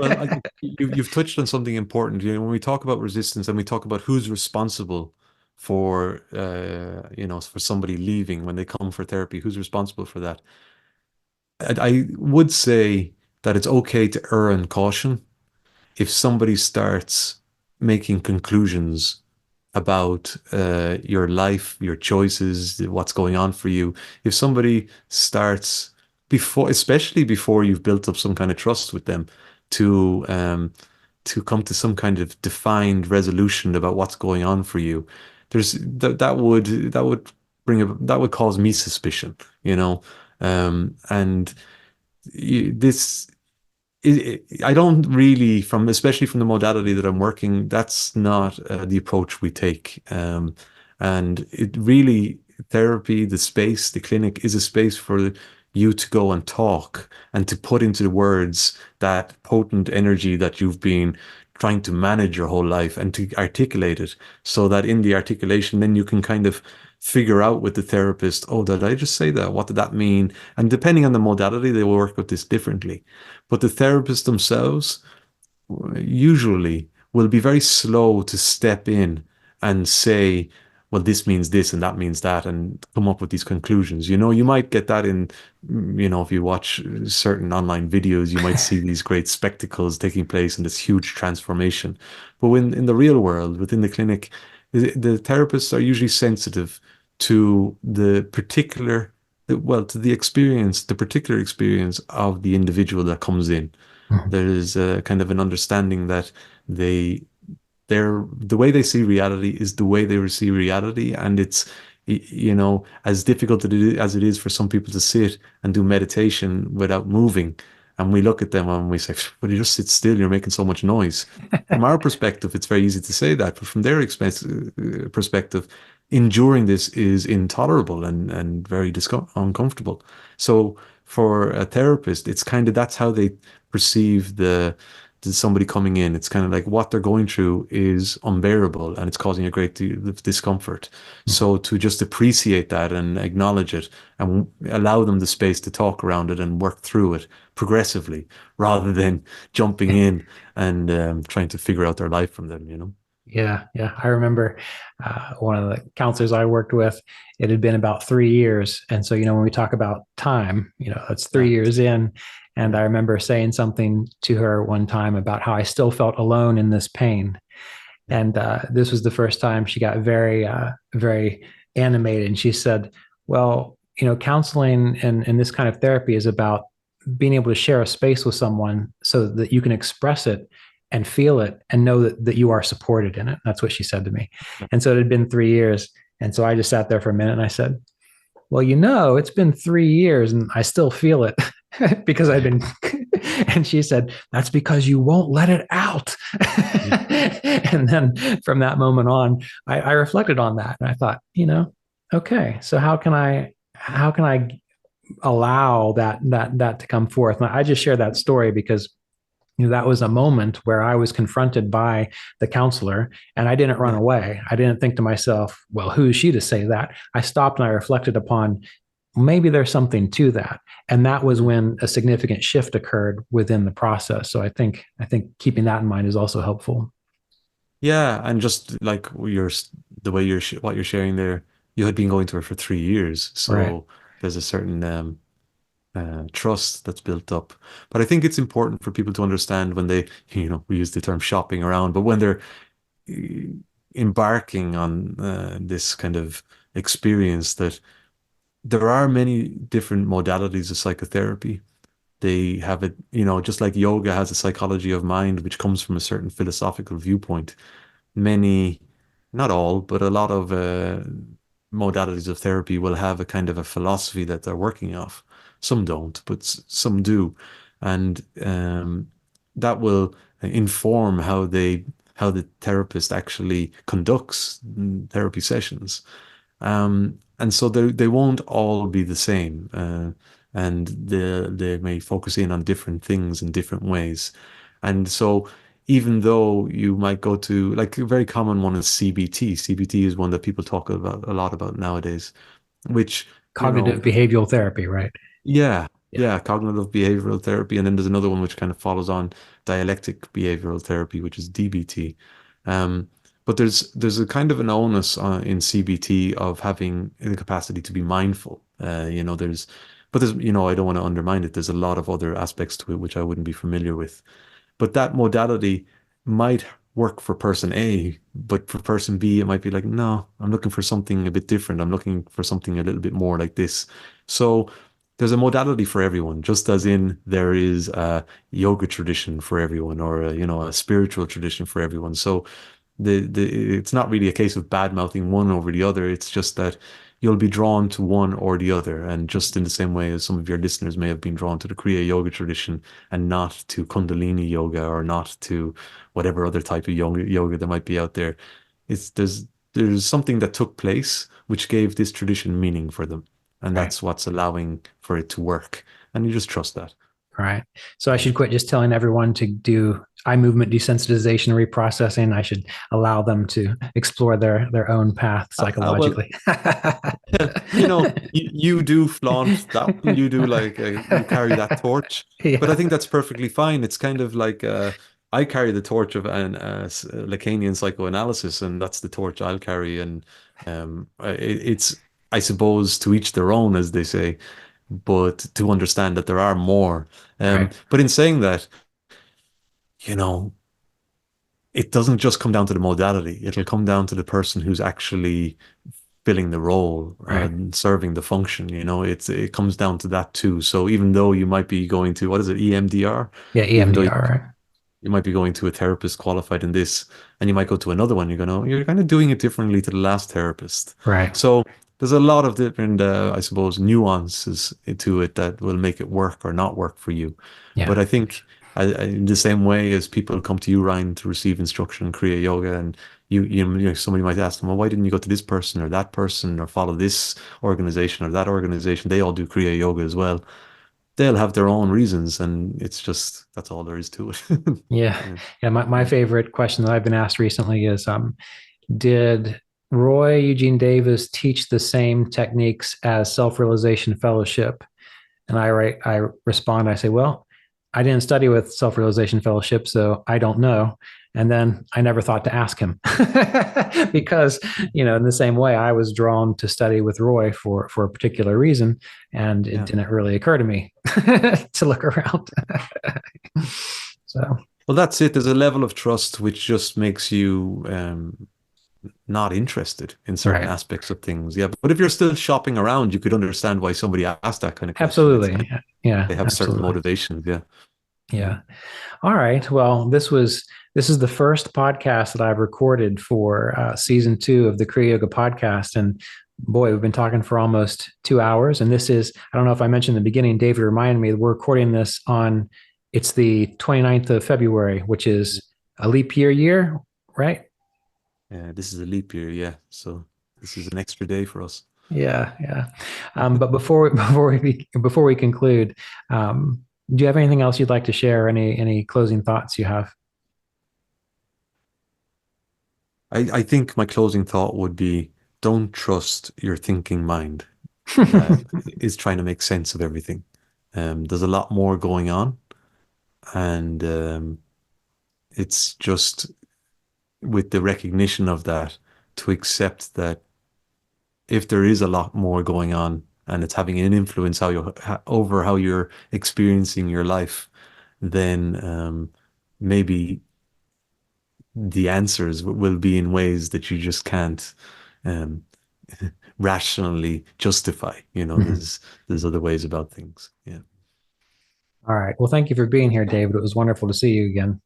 [SPEAKER 2] Well, you've touched on something important. When we talk about resistance and we talk about who's responsible for, for somebody leaving when they come for therapy, who's responsible for that? I would say that it's okay to err on caution if somebody starts making conclusions about your life, your choices, what's going on for you. If somebody starts especially before you've built up some kind of trust with them, to come to some kind of defined resolution about what's going on for you, that would cause me suspicion, and this. I don't really, especially from the modality that I'm working, that's not the approach we take. And it really, therapy, the space, the clinic is a space for you to go and talk and to put into the words that potent energy that you've been trying to manage your whole life and to articulate it, so that in the articulation, then you can kind of figure out with the therapist, oh, did I just say that? What did that mean? And depending on the modality, they will work with this differently. But the therapists themselves usually will be very slow to step in and say, well, this means this and that means that, and come up with these conclusions. You might get that in, if you watch certain online videos, you might see these great spectacles taking place and this huge transformation. But when in the real world, within the clinic, the therapists are usually sensitive to the particular, well, to the experience, the particular experience of the individual that comes in.
[SPEAKER 1] Mhm.
[SPEAKER 2] There is a kind of an understanding that the way they see reality is the way they see reality, and it's as difficult as it is for some people to sit and do meditation without moving, and we look at them and we say, "But you just sit still. You're making so much noise." From our perspective, it's very easy to say that, but from their perspective, enduring this is intolerable and very uncomfortable. So for a therapist, it's kind of that's how they perceive the somebody coming in. It's kind of like what they're going through is unbearable and it's causing a great deal of discomfort. So to just appreciate that and acknowledge it and allow them the space to talk around it and work through it progressively, rather than jumping in and trying to figure out their life from them.
[SPEAKER 1] Yeah, yeah. I remember one of the counselors I worked with, it had been about 3 years. And so, when we talk about time, that's
[SPEAKER 2] Yeah.
[SPEAKER 1] 3 years in. And I remember saying something to her one time about how I still felt alone in this pain. And this was the first time she got very, very animated. And she said, well, counseling and this kind of therapy is about being able to share a space with someone so that you can express it and feel it and know that you are supported in it. That's what she said to me. And so it had been 3 years. And so I just sat there for a minute and I said, well, it's been 3 years and I still feel it because I've been, and she said, that's because you won't let it out. And then from that moment on, I reflected on that and I thought, okay, so how can I allow that to come forth? And I just share that story because that was a moment where I was confronted by the counselor and I didn't run away. I didn't think to myself, well, who is she to say that? I stopped and I reflected upon maybe there's something to that. And that was when a significant shift occurred within the process. So I think keeping that in mind is also helpful.
[SPEAKER 2] Yeah, and just like the way what you're sharing there, you had been going to her for 3 years,
[SPEAKER 1] Right.
[SPEAKER 2] so there's a certain trust that's built up. But I think it's important for people to understand when they, we use the term shopping around, but when they're embarking on this kind of experience, that there are many different modalities of psychotherapy. They have it, just like yoga has a psychology of mind, which comes from a certain philosophical viewpoint. Many, not all, but a lot of modalities of therapy will have a kind of a philosophy that they're working off. Some don't, but some do, and that will inform how the therapist actually conducts therapy sessions. And so they won't all be the same, and they may focus in on different things in different ways. And so even though you might go to, like, a very common one is CBT. CBT is one that people talk about a lot about nowadays, which,
[SPEAKER 1] Cognitive behavioral therapy, right?
[SPEAKER 2] yeah,
[SPEAKER 1] Yeah.
[SPEAKER 2] yeah, cognitive behavioral therapy. And then there's another one which kind of follows on, dialectic behavioral therapy, which is DBT. Um, but there's a kind of an onus in CBT of having the capacity to be mindful. I don't want to undermine it. There's a lot of other aspects to it which I wouldn't be familiar with. But that modality might work for person A, but for person B, it might be like, no, I'm looking for something a bit different. I'm looking for something a little bit more like this. So there's a modality for everyone, just as in there is a yoga tradition for everyone, or a spiritual tradition for everyone. So it's not really a case of bad mouthing one over the other. It's just that you'll be drawn to one or the other. And just in the same way as some of your listeners may have been drawn to the Kriya Yoga tradition and not to Kundalini yoga, or not to whatever other type of yoga that might be out there. There's something that took place which gave this tradition meaning for them. And
[SPEAKER 1] Right.
[SPEAKER 2] that's what's allowing for it to work. And you just trust that.
[SPEAKER 1] Right. So I should quit just telling everyone to do eye movement desensitization reprocessing. I should allow them to explore their own path psychologically.
[SPEAKER 2] You do flaunt that one. You do you carry that torch.
[SPEAKER 1] Yeah.
[SPEAKER 2] But I think that's perfectly fine. It's kind of like I carry the torch of an Lacanian psychoanalysis, and that's the torch I'll carry. And it's, I suppose, to each their own, as they say, but to understand that there are more.
[SPEAKER 1] Right.
[SPEAKER 2] But in saying that, you know, it doesn't just come down to the modality. It'll come down to the person who's actually filling the role
[SPEAKER 1] Right.
[SPEAKER 2] and serving the function. It comes down to that too. So even though you might be going to, what is it, EMDR?
[SPEAKER 1] Yeah,
[SPEAKER 2] Even though
[SPEAKER 1] EMDR. Right.
[SPEAKER 2] you might be going to a therapist qualified in this, and you might go to another one. You're kind of doing it differently to the last therapist.
[SPEAKER 1] Right.
[SPEAKER 2] So there's a lot of different, I suppose, nuances to it that will make it work or not work for you.
[SPEAKER 1] Yeah.
[SPEAKER 2] But I think in the same way as people come to you, Ryan, to receive instruction in Kriya Yoga, and somebody might ask them, well, why didn't you go to this person or that person or follow this organization or that organization? They all do Kriya Yoga as well. They'll have their own reasons, and it's just, that's all there is to it.
[SPEAKER 1] Yeah. Yeah. My favorite question that I've been asked recently is, did Roy Eugene Davis teach the same techniques as Self-Realization Fellowship? And I respond, I say, well, I didn't study with Self-Realization Fellowship, so I don't know. And then I never thought to ask him because, in the same way, I was drawn to study with Roy for a particular reason, and it didn't really occur to me to look around. So,
[SPEAKER 2] well, that's it. There's a level of trust which just makes you not interested in certain aspects of things. Yeah, but if you're still shopping around, you could understand why somebody asked that kind of question.
[SPEAKER 1] Absolutely. Yeah.
[SPEAKER 2] They have certain motivations. Yeah.
[SPEAKER 1] Yeah. All right. Well, this is the first podcast that I've recorded for season 2 of the Kriya Yoga podcast. And boy, we've been talking for almost 2 hours. And this is, I don't know if I mentioned in the beginning, David reminded me that we're recording this on, it's the 29th of February, which is a leap year, right?
[SPEAKER 2] Yeah, this is a leap year. Yeah. So this is an extra day for us.
[SPEAKER 1] Yeah. Yeah. But before we conclude, do you have anything else you'd like to share? Any closing thoughts you have?
[SPEAKER 2] I think my closing thought would be, don't trust your thinking mind is trying to make sense of everything. There's a lot more going on, and it's just with the recognition of that, to accept that if there is a lot more going on and it's having an influence over how you're experiencing your life, then maybe the answers will be in ways that you just can't rationally justify. There's other ways about things. Yeah.
[SPEAKER 1] All right. Well, thank you for being here, David. It was wonderful to see you again.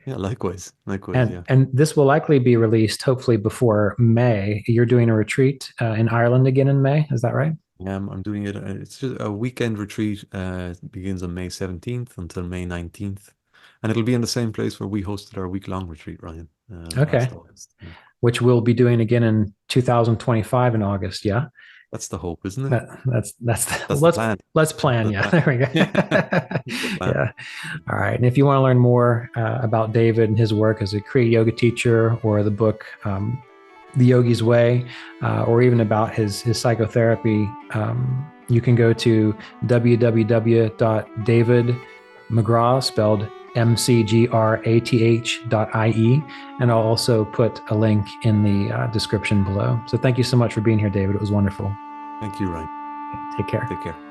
[SPEAKER 2] Yeah, likewise.
[SPEAKER 1] And this will likely be released hopefully before May. You're doing a retreat in Ireland again in May. Is that right?
[SPEAKER 2] Yeah, I'm doing it. It's just a weekend retreat. It begins on May 17th until May 19th. And it'll be in the same place where we hosted our week-long retreat, Ryan.
[SPEAKER 1] Okay.
[SPEAKER 2] Yeah.
[SPEAKER 1] Which we'll be doing again in 2025 in August. Yeah.
[SPEAKER 2] That's the hope, isn't it?
[SPEAKER 1] That's
[SPEAKER 2] the plan.
[SPEAKER 1] Let's plan. Yeah. There we go. Yeah. All right. And if you want to learn more about David and his work as a Kriya Yoga teacher, or the book, The Yogi's Way, or even about his psychotherapy, you can go to www.davidmcgrath, spelled MCGRATH.IE, and I'll also put a link in the description below. So thank you so much for being here, David. It was wonderful.
[SPEAKER 2] Thank you, Ryan.
[SPEAKER 1] Take care.
[SPEAKER 2] Take care.